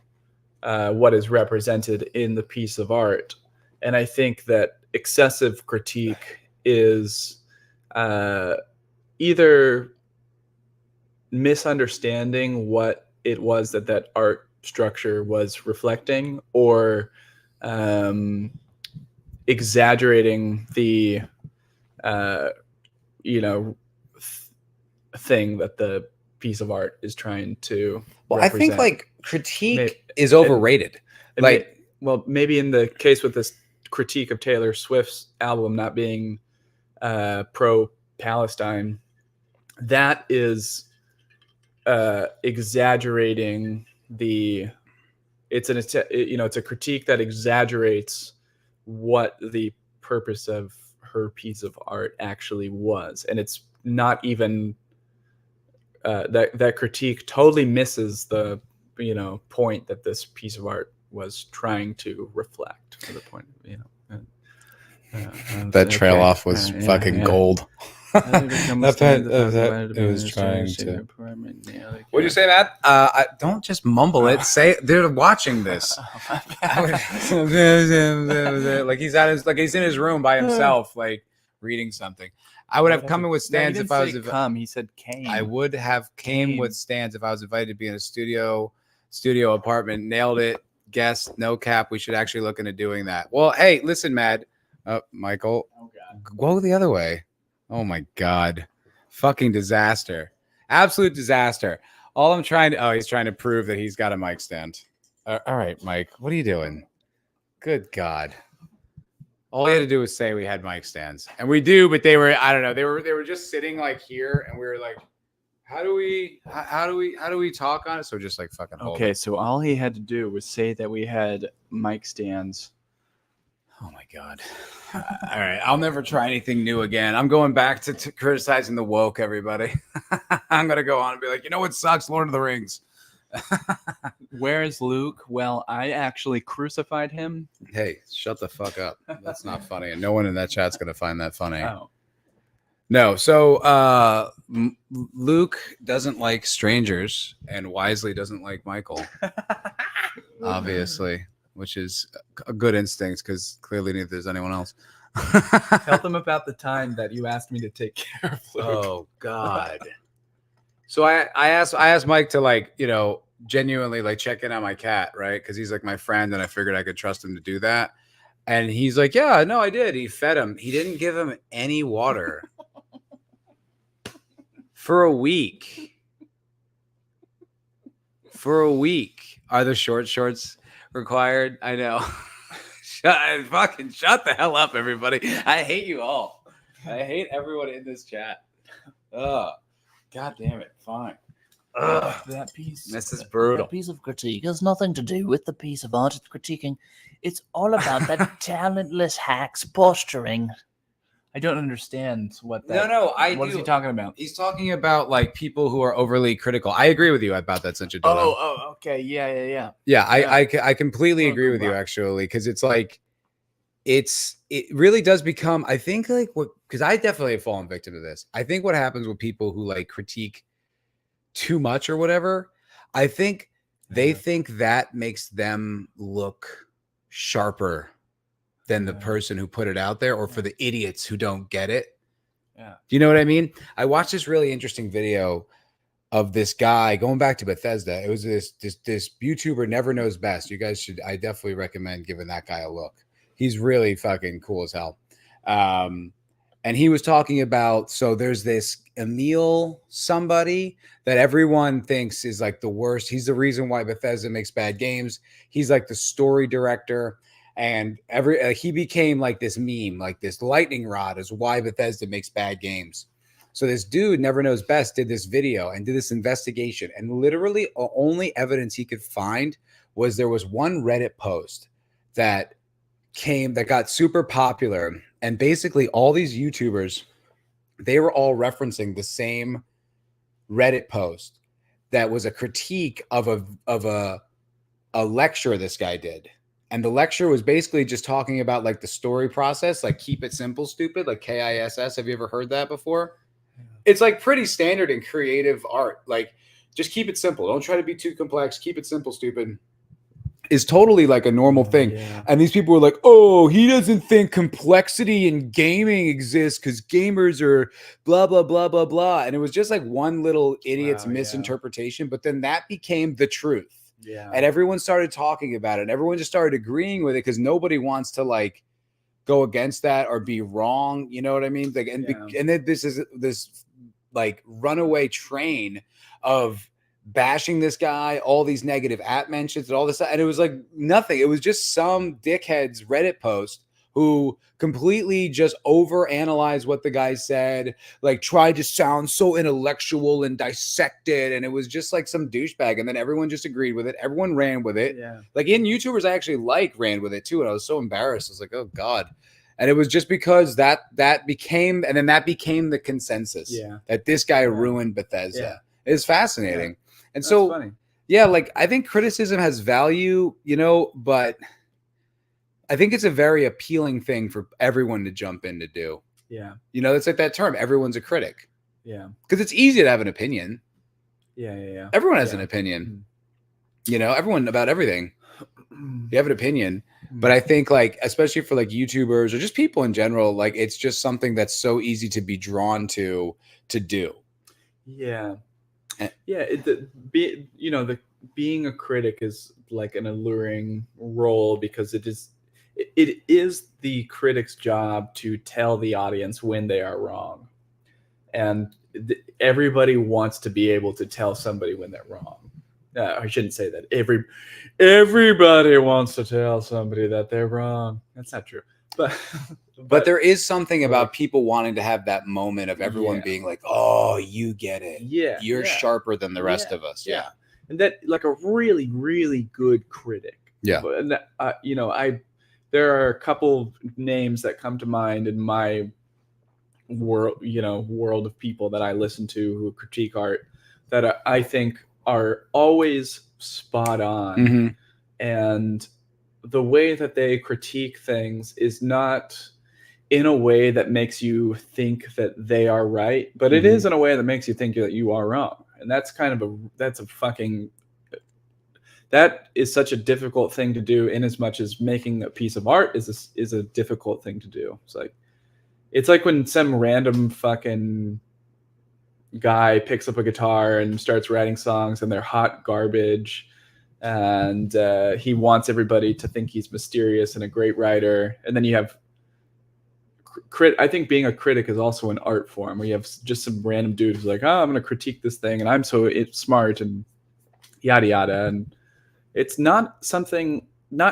what is represented in the piece of art. And I think that excessive critique is either misunderstanding what it was that art structure was reflecting, or exaggerating the thing that the piece of art is trying to represent. I think like critique is overrated. Maybe in the case with this critique of Taylor Swift's album not being pro-Palestine, that is exaggerating the. It's a critique that exaggerates what the purpose of her piece of art actually was, and it's not even that critique totally misses the point that this piece of art was trying to reflect. For the point, that trail off was fucking gold. It was trying to. What'd you say, Matt? Don't just mumble it. Say they're watching this. Like he's in his room by himself, like reading something. I would have come in with stands if I was. He said came. I would have came with stands if I was invited to be in a studio apartment. Nailed it. Guest, no cap. We should actually look into doing that. Well, hey, listen, Matt. Michael, go the other way. Oh my God. Fucking disaster. Absolute disaster. He's trying to prove that he's got a mic stand. All right, Mike, what are you doing? Good God. All he had to do was say we had mic stands. And we do, but they were, I don't know, they were just sitting like here, and we were like, how do we talk on it? So just like fucking hold it. So all he had to do was say that we had mic stands. Oh my God. All right. I'll never try anything new again. I'm going back to criticizing the woke, everybody. I'm going to go on and be like, you know what sucks? Lord of the Rings. Where is Luke? Well, I actually crucified him. Hey, shut the fuck up. That's not funny. And no one in that chat's going to find that funny. Oh. No. So Luke doesn't like strangers, and Wisely doesn't like Michael. Obviously. Which is a good instinct because clearly neither does anyone else. Tell them about the time that you asked me to take care of Luke. Oh God. So I asked Mike to genuinely check in on my cat, right? Because he's like my friend and I figured I could trust him to do that. And he's like, yeah, no, I did. He fed him. He didn't give him any water for a week. For a week. Are the short shorts required? I know. Shut the hell up, everybody. I hate you all. I hate everyone in this chat. God damn it. Fine. That piece. This is brutal. That piece of critique has nothing to do with the piece of art it's critiquing. It's all about that talentless hack's posturing. I don't understand what that. No, What is he talking about? He's talking about people who are overly critical. I agree with you about that, Sancho. Oh, okay, yeah. Yeah, I completely agree with you actually, because it's it really does become, I think, like what, because I definitely have fallen victim to this. I think what happens with people who like critique too much or whatever, I think they think that makes them look sharper than the person who put it out there, or for the idiots who don't get it. Yeah. Do you know what I mean? I watched this really interesting video of this guy going back to Bethesda. It was this YouTuber, Never Knows Best. You guys should, I definitely recommend giving that guy a look. He's really fucking cool as hell. And he was talking about, so there's this Emil somebody that everyone thinks is like the worst. He's the reason why Bethesda makes bad games. He's like the story director. And he became like this meme, like this lightning rod is why Bethesda makes bad games. So this dude, Never Knows Best, did this video and did this investigation. And literally the only evidence he could find was there was one Reddit post that got super popular. And basically all these YouTubers, they were all referencing the same Reddit post that was a critique of a lecture this guy did. And the lecture was basically just talking about like the story process, like keep it simple, stupid, like KISS. Have you ever heard that before? It's like pretty standard in creative art. Like just keep it simple. Don't try to be too complex. Keep it simple, stupid. Is totally like a normal thing. Yeah. And these people were like, oh, he doesn't think complexity in gaming exists because gamers are blah, blah, blah, blah, blah. And it was just like one little idiot's misinterpretation. But then that became the truth. Yeah. And everyone started talking about it. And everyone just started agreeing with it because nobody wants to like go against that or be wrong. You know what I mean? Like, and then this is this like runaway train of bashing this guy, all these negative app mentions and all this. And it was like nothing. It was just some dickhead's Reddit post who completely just overanalyzed what the guy said, like tried to sound so intellectual and dissected. And it was just like some douchebag. And then everyone just agreed with it. Everyone ran with it. Yeah. Like in YouTubers, I actually ran with it too. And I was so embarrassed. I was like, oh God. And it was just because that became the consensus that this guy ruined Bethesda. It's fascinating. And that's so, funny. Yeah, like I think criticism has value, you know, but I think it's a very appealing thing for everyone to jump in to do. Yeah. You know, it's like that term, everyone's a critic. Yeah. Because it's easy to have an opinion. Yeah. Everyone has an opinion. You know, everyone about everything. You have an opinion. But I think like, especially for like YouTubers or just people in general, like it's just something that's so easy to be drawn to do. Yeah. Yeah. Being a critic is like an alluring role because it is the critic's job to tell the audience when they are wrong. And everybody wants to be able to tell somebody when they're wrong. I shouldn't say that. Everybody wants to tell somebody that they're wrong. That's not true. But there is something about people wanting to have that moment of everyone being like, "Oh, you get it. You're sharper than the rest of us." Yeah. And that like a really, really good critic. Yeah. And there are a couple names that come to mind in my world of people that I listen to who critique art that I think are always spot on. Mm-hmm. And the way that they critique things is not in a way that makes you think that they are right, but it is in a way that makes you think that you are wrong. And that's that is such a difficult thing to do, in as much as making a piece of art is a difficult thing to do. It's like when some random fucking guy picks up a guitar and starts writing songs and they're hot garbage, and he wants everybody to think he's mysterious and a great writer. And then you have I think being a critic is also an art form where you have just some random dude who's like, oh, I'm going to critique this thing and I'm so smart and yada yada. And it's not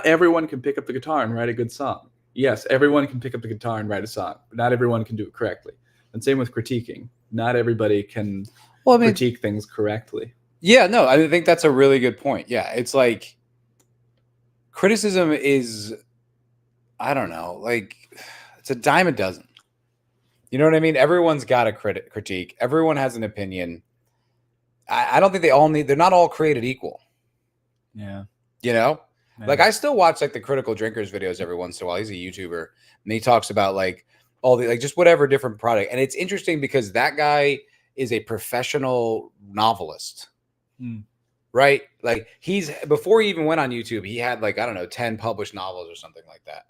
everyone can pick up the guitar and write a good song. Yes, everyone can pick up the guitar and write a song, but not everyone can do it correctly. And same with critiquing. Not everybody can critique things correctly. Yeah, no, I think that's a really good point. Yeah, it's like criticism is, I don't know, like it's a dime a dozen. You know what I mean? Everyone's got a critique. Everyone has an opinion. I don't think they're not all created equal. Yeah. You know? Like I still watch like the Critical Drinkers videos every once in a while. He's a YouTuber and he talks about like all the like just whatever different product. And it's interesting because that guy is a professional novelist. Right? Like he's before he even went on YouTube, he had like, I don't know, 10 published novels or something like that.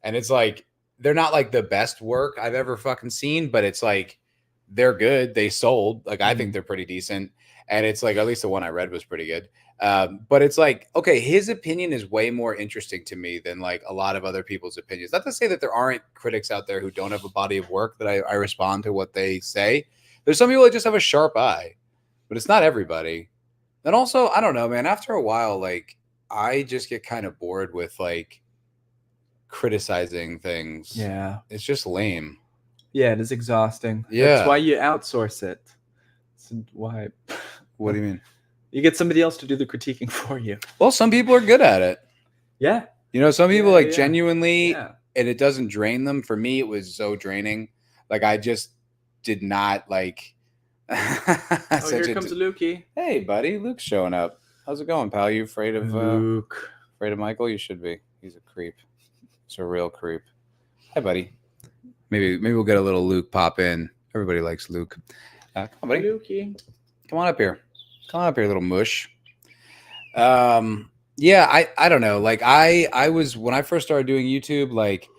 And it's like they're not like the best work I've ever fucking seen, but it's like they're good. They sold. Like I think they're pretty decent. And it's like at least the one I read was pretty good. But it's like, okay, his opinion is way more interesting to me than like a lot of other people's opinions. Not to say that there aren't critics out there who don't have a body of work that I respond to what they say. There's some people that just have a sharp eye, but it's not everybody. And also, I don't know, man, after a while, like I just get kind of bored with like criticizing things. Yeah. It's just lame. Yeah, it is exhausting. Yeah. That's why you outsource it. That's why. What do you mean? You get somebody else to do the critiquing for you. Well, some people are good at it. Yeah. You know, some people genuinely, and it doesn't drain them. For me, it was so draining. Like I just did not like. Oh, here comes Lukey. Hey, buddy, Luke's showing up. How's it going, pal? You afraid of Luke? Afraid of Michael? You should be. He's a creep. He's a real creep. Hi, buddy. Maybe we'll get a little Luke pop in. Everybody likes Luke. Come on, buddy. Lukey. Come on up here. Come on up here, little mush. Yeah, I don't know. Like I was when I first started doing YouTube, like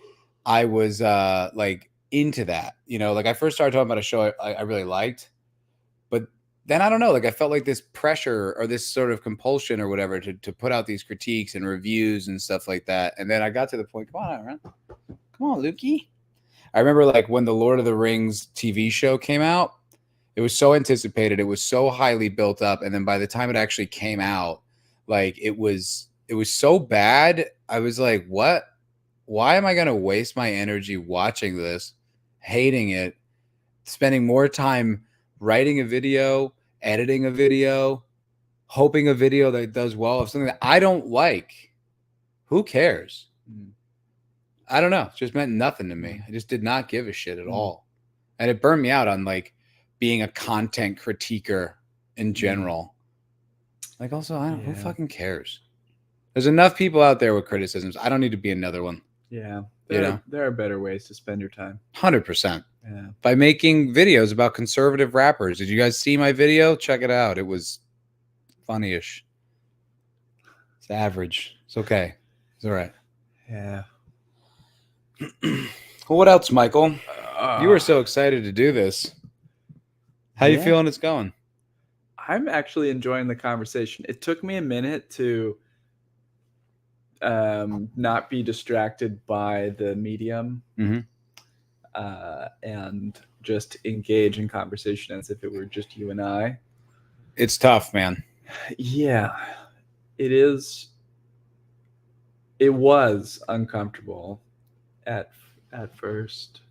I was like into that. You know, like I first started talking about a show I really liked. But then I don't know, like I felt like this pressure or this sort of compulsion or whatever to put out these critiques and reviews and stuff like that. And then I got to the point, come on, man. Come on, Lukey. I remember like when the Lord of the Rings TV show came out, it was so anticipated. It was so highly built up. And then by the time it actually came out, like it was so bad. I was like, what? Why am I going to waste my energy watching this, hating it, spending more time writing a video, editing a video, hoping a video that does well of something that I don't like? Who cares? I don't know. It just meant nothing to me. I just did not give a shit at all. And it burned me out on like being a content critiquer in general. Like also, I don't who fucking cares? There's enough people out there with criticisms. I don't need to be another one. Yeah. There are better ways to spend your time. 100%. Yeah. By making videos about conservative rappers. Did you guys see my video? Check it out. It was funny-ish. It's average. It's okay. It's all right. Yeah. Well, what else, Michael? You were so excited to do this. How you feeling it's going? I'm actually enjoying the conversation. It took me a minute to not be distracted by the medium and just engage in conversation as if it were just you and I. It's tough, man. Yeah, it is. It was uncomfortable at first.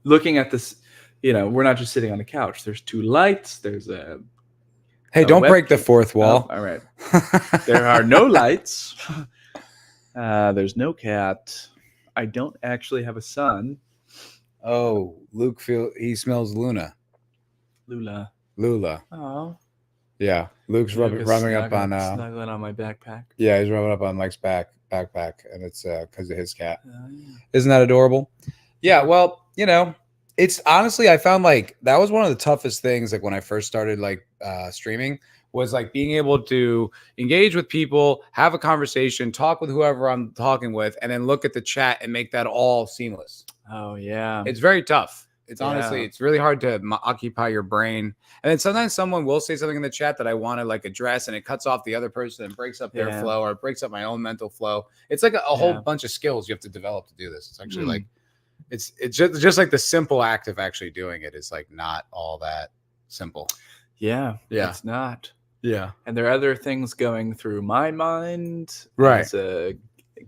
Looking at this, you know, we're not just sitting on the couch. There's two lights. There's a Hey, don't break the fourth wall. Oh, all right. There are no lights. There's no cat. I don't actually have a son. Oh, Luke he smells Lula. Oh. Yeah, Luke's rubbing up on snuggling on my backpack. Yeah, he's rubbing up on Mike's backpack, and it's because of his cat. Yeah. Isn't that adorable? Yeah, well, you know, it's honestly, I found like that was one of the toughest things. Like when I first started like streaming, was like being able to engage with people, have a conversation, talk with whoever I'm talking with, and then look at the chat and make that all seamless. Oh yeah, it's very tough. It's honestly, it's really hard to occupy your brain. And then sometimes someone will say something in the chat that I want to like address, and it cuts off the other person and breaks up their flow, or it breaks up my own mental flow. It's like a whole bunch of skills you have to develop to do this. It's actually like, it's just like the simple act of actually doing it is like not all that simple. Yeah, it's not. Yeah. And there are other things going through my mind as a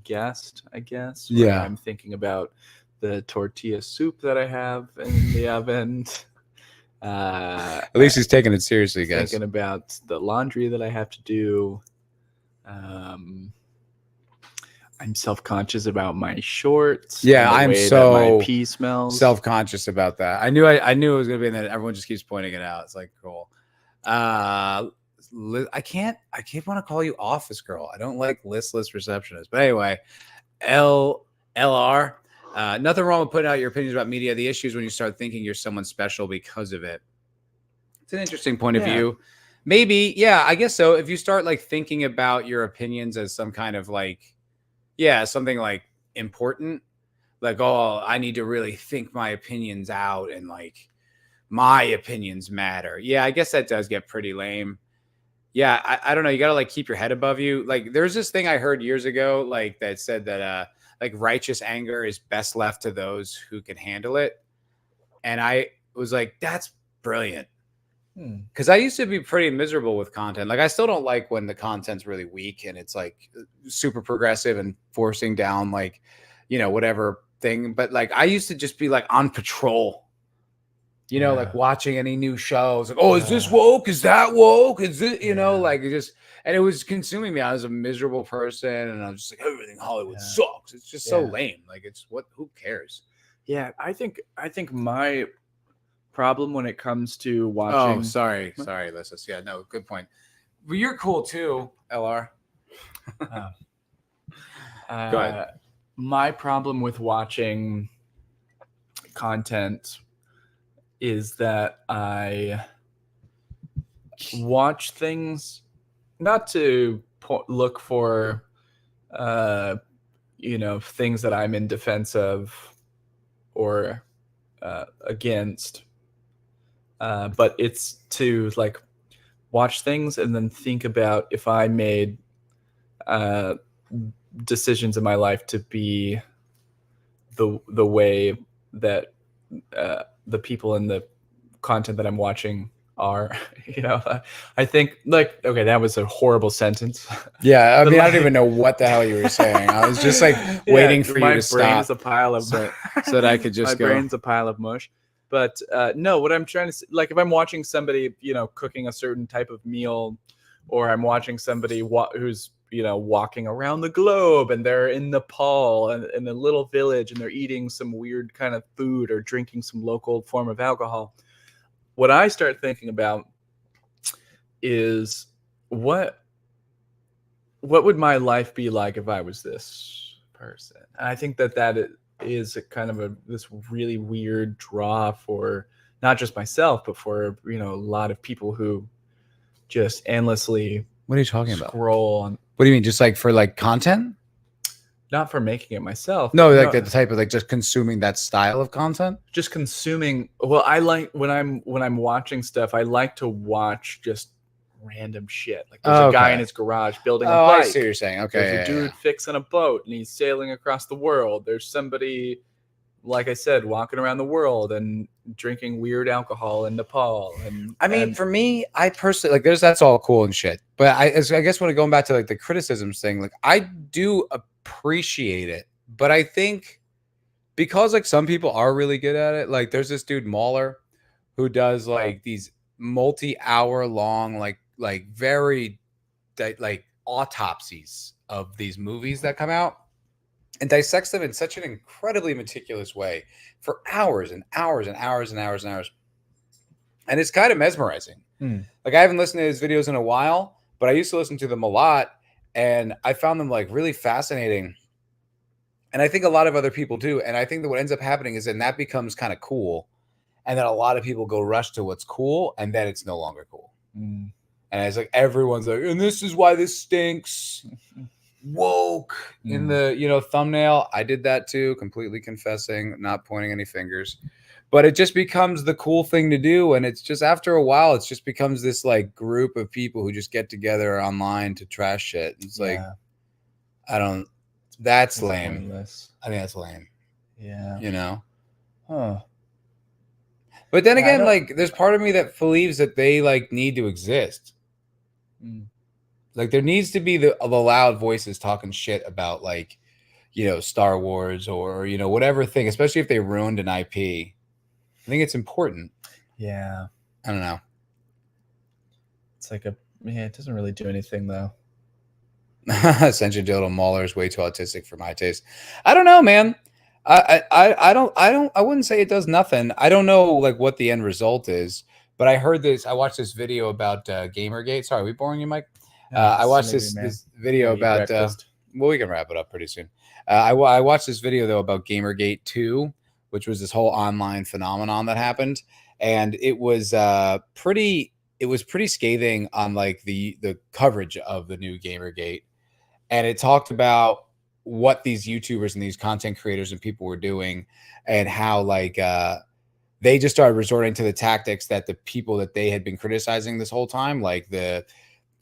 guest, I guess. Yeah. I'm thinking about the tortilla soup that I have in the oven. At least he's taking it seriously, guys. Thinking about the laundry that I have to do. I'm self-conscious about my shorts. Yeah, I'm so my pee smells. Self-conscious about that. I knew it was gonna be, and then everyone just keeps pointing it out. It's like cool. I keep want to call you office girl. I don't like listless receptionist. But anyway, LR. Nothing wrong with putting out your opinions about media. The issue is when you start thinking you're someone special because of it. It's an interesting point of view. Maybe, yeah, I guess so. If you start like thinking about your opinions as some kind of like, something like important, like, oh, I need to really think my opinions out and like my opinions matter. Yeah, I guess that does get pretty lame. Yeah, I don't know. You got to like keep your head above you. Like there's this thing I heard years ago, like that said that like righteous anger is best left to those who can handle it. And I was like, that's brilliant. Because I used to be pretty miserable with content. Like I still don't like when the content's really weak and it's like super progressive and forcing down like, whatever thing. But like I used to just be like on patrol, like watching any new shows. Like, oh, is this woke? Is that woke? Is it, like it just, and it was consuming me. I was a miserable person and I was just like, everything Hollywood sucks. It's just so lame. Like it's who cares? Yeah. I think my problem when it comes to watching. Oh, sorry, Lysis. Yeah, no, good point. But you're cool too, LR. Go ahead. My problem with watching content is that I watch things not to look for, things that I'm in defense of or against, but it's to like watch things and then think about if I made decisions in my life to be the way that the people in the content that I'm watching are. I think like, okay, that was a horrible sentence. Yeah, I mean, I don't even know what the hell you were saying. I was just like waiting for you to stop. My brain's a pile of so that I could just my brain's a pile of mush. But no, what I'm trying to say, like if I'm watching somebody, cooking a certain type of meal, or I'm watching somebody who's, walking around the globe and they're in Nepal and in a little village and they're eating some weird kind of food or drinking some local form of alcohol. What I start thinking about is what would my life be like if I was this person? And I think that is a kind of this really weird draw for not just myself, but for, a lot of people who just endlessly What are you talking about? Scroll on. What do you mean? Just like for like content? Not for making it myself. No, like the type of like just consuming that style of content. Just consuming. Well, I like when I'm watching stuff. I like to watch just random shit. Like there's a guy in his garage building a bike. I see what you're saying. Okay, there's a dude fixing a boat and he's sailing across the world. There's somebody, like I said, walking around the world and drinking weird alcohol in Nepal. And I mean, for me, I personally like that's all cool and shit. But I guess when going back to like the criticisms thing, like I do appreciate it, but I think because like some people are really good at it. Like there's this dude Mahler who does like these multi-hour long like very like autopsies of these movies that come out and dissects them in such an incredibly meticulous way for hours and hours and hours and hours and hours. And it's kind of mesmerizing. Like I haven't listened to his videos in a while, but I used to listen to them a lot and I found them like really fascinating. And I think a lot of other people do. And I think that what ends up happening is then that becomes kind of cool. And then a lot of people go rush to what's cool and then it's no longer cool. And it's like, everyone's like, and this is why this stinks. Woke in the thumbnail. I did that too, completely confessing, not pointing any fingers, but it just becomes the cool thing to do. And it's just after a while, it just becomes this like group of people who just get together online to trash shit. It's like, that's lame. Pointless. I think that's lame. Yeah. Huh. But then again, like there's part of me that believes that they like need to exist. Like there needs to be the loud voices talking shit about like, Star Wars or, whatever thing, especially if they ruined an IP. I think it's important. Yeah. I don't know. It's like it doesn't really do anything though. Ascension Dildo Mahler is way too autistic for my taste. I don't know, man. I wouldn't say it does nothing. I don't know like what the end result is, But I heard this. I watched this video about Gamergate. Sorry, are we boring you, Mike? I watched this video about. Well, we can wrap it up pretty soon. I watched this video though about Gamergate 2, which was this whole online phenomenon that happened, and it was pretty scathing on like the coverage of the new Gamergate, and it talked about what these YouTubers and these content creators and people were doing, and how like they just started resorting to the tactics that the people that they had been criticizing this whole time, like the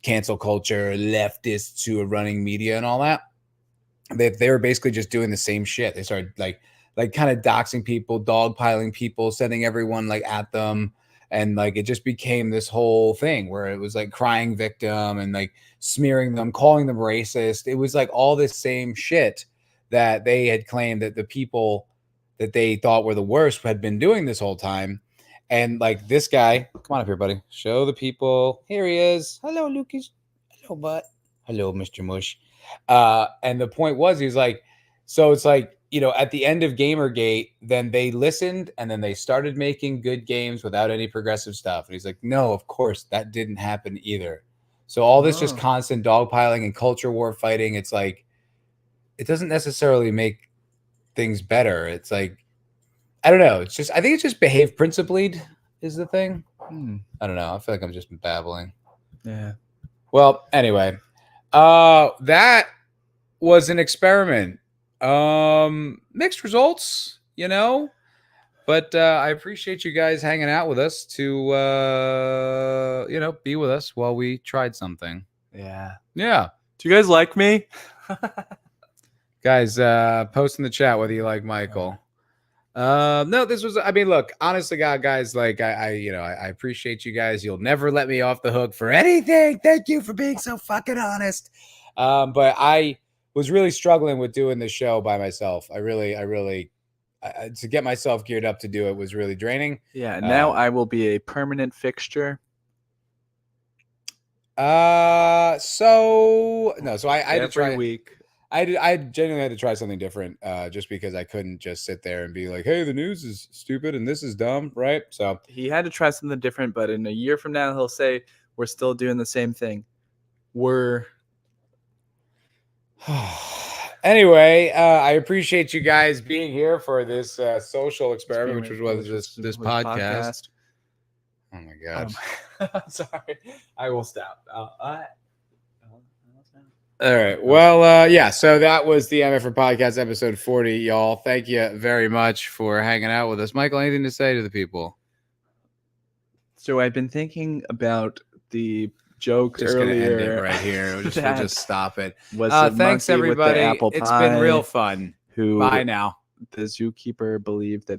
cancel culture, leftists who are running media and all that. They were basically just doing the same shit. They started like kind of doxing people, dogpiling people, sending everyone like at them. And like it just became this whole thing where it was like crying victim and like smearing them, calling them racist. It was like all this same shit that they had claimed that the people that they thought were the worst had been doing this whole time. And like this guy, come on up here, buddy. Show the people. Here he is. Hello, Lucas. Hello, bud. Hello, Mr. Mush. And the point was, he was like, so it's like, you know, at the end of Gamergate, then they listened and then they started making good games without any progressive stuff. And he's like, no, of course, that didn't happen either. So all this just constant dogpiling and culture war fighting, it's like, it doesn't necessarily make things better. It's like, I don't know. It's just, I think it's just behave principled is the thing. I don't know. I feel like I'm just babbling. Yeah. Well, anyway, that was an experiment. Mixed results, you know, but I appreciate you guys hanging out with us to, you know, be with us while we tried something. Yeah. Yeah. Do you guys like me? Guys, post in the chat whether you like Michael. No, this was, I mean, look, honestly, God, guys, like I appreciate you guys. You'll never let me off the hook for anything. Thank you for being so fucking honest. But I was really struggling with doing the show by myself. I really, to get myself geared up to do it was really draining. Yeah. Now I will be a permanent fixture. So I had to try every week. I genuinely had to try something different, just because I couldn't just sit there and be like, hey, the news is stupid and this is dumb, right? So he had to try something different, but in a year from now, he'll say, we're still doing the same thing. Anyway, I appreciate you guys being here for this social experiment, which was this podcast. Oh my God. Sorry. I will stop. All right. Well, yeah. So that was the MFer Podcast episode 40, y'all. Thank you very much for hanging out with us. Michael, anything to say to the people? So I've been thinking about the joke just earlier. Gonna end it right here. We'll just stop it. Thanks, everybody. It's been real fun. Who Bye now. The zookeeper believed that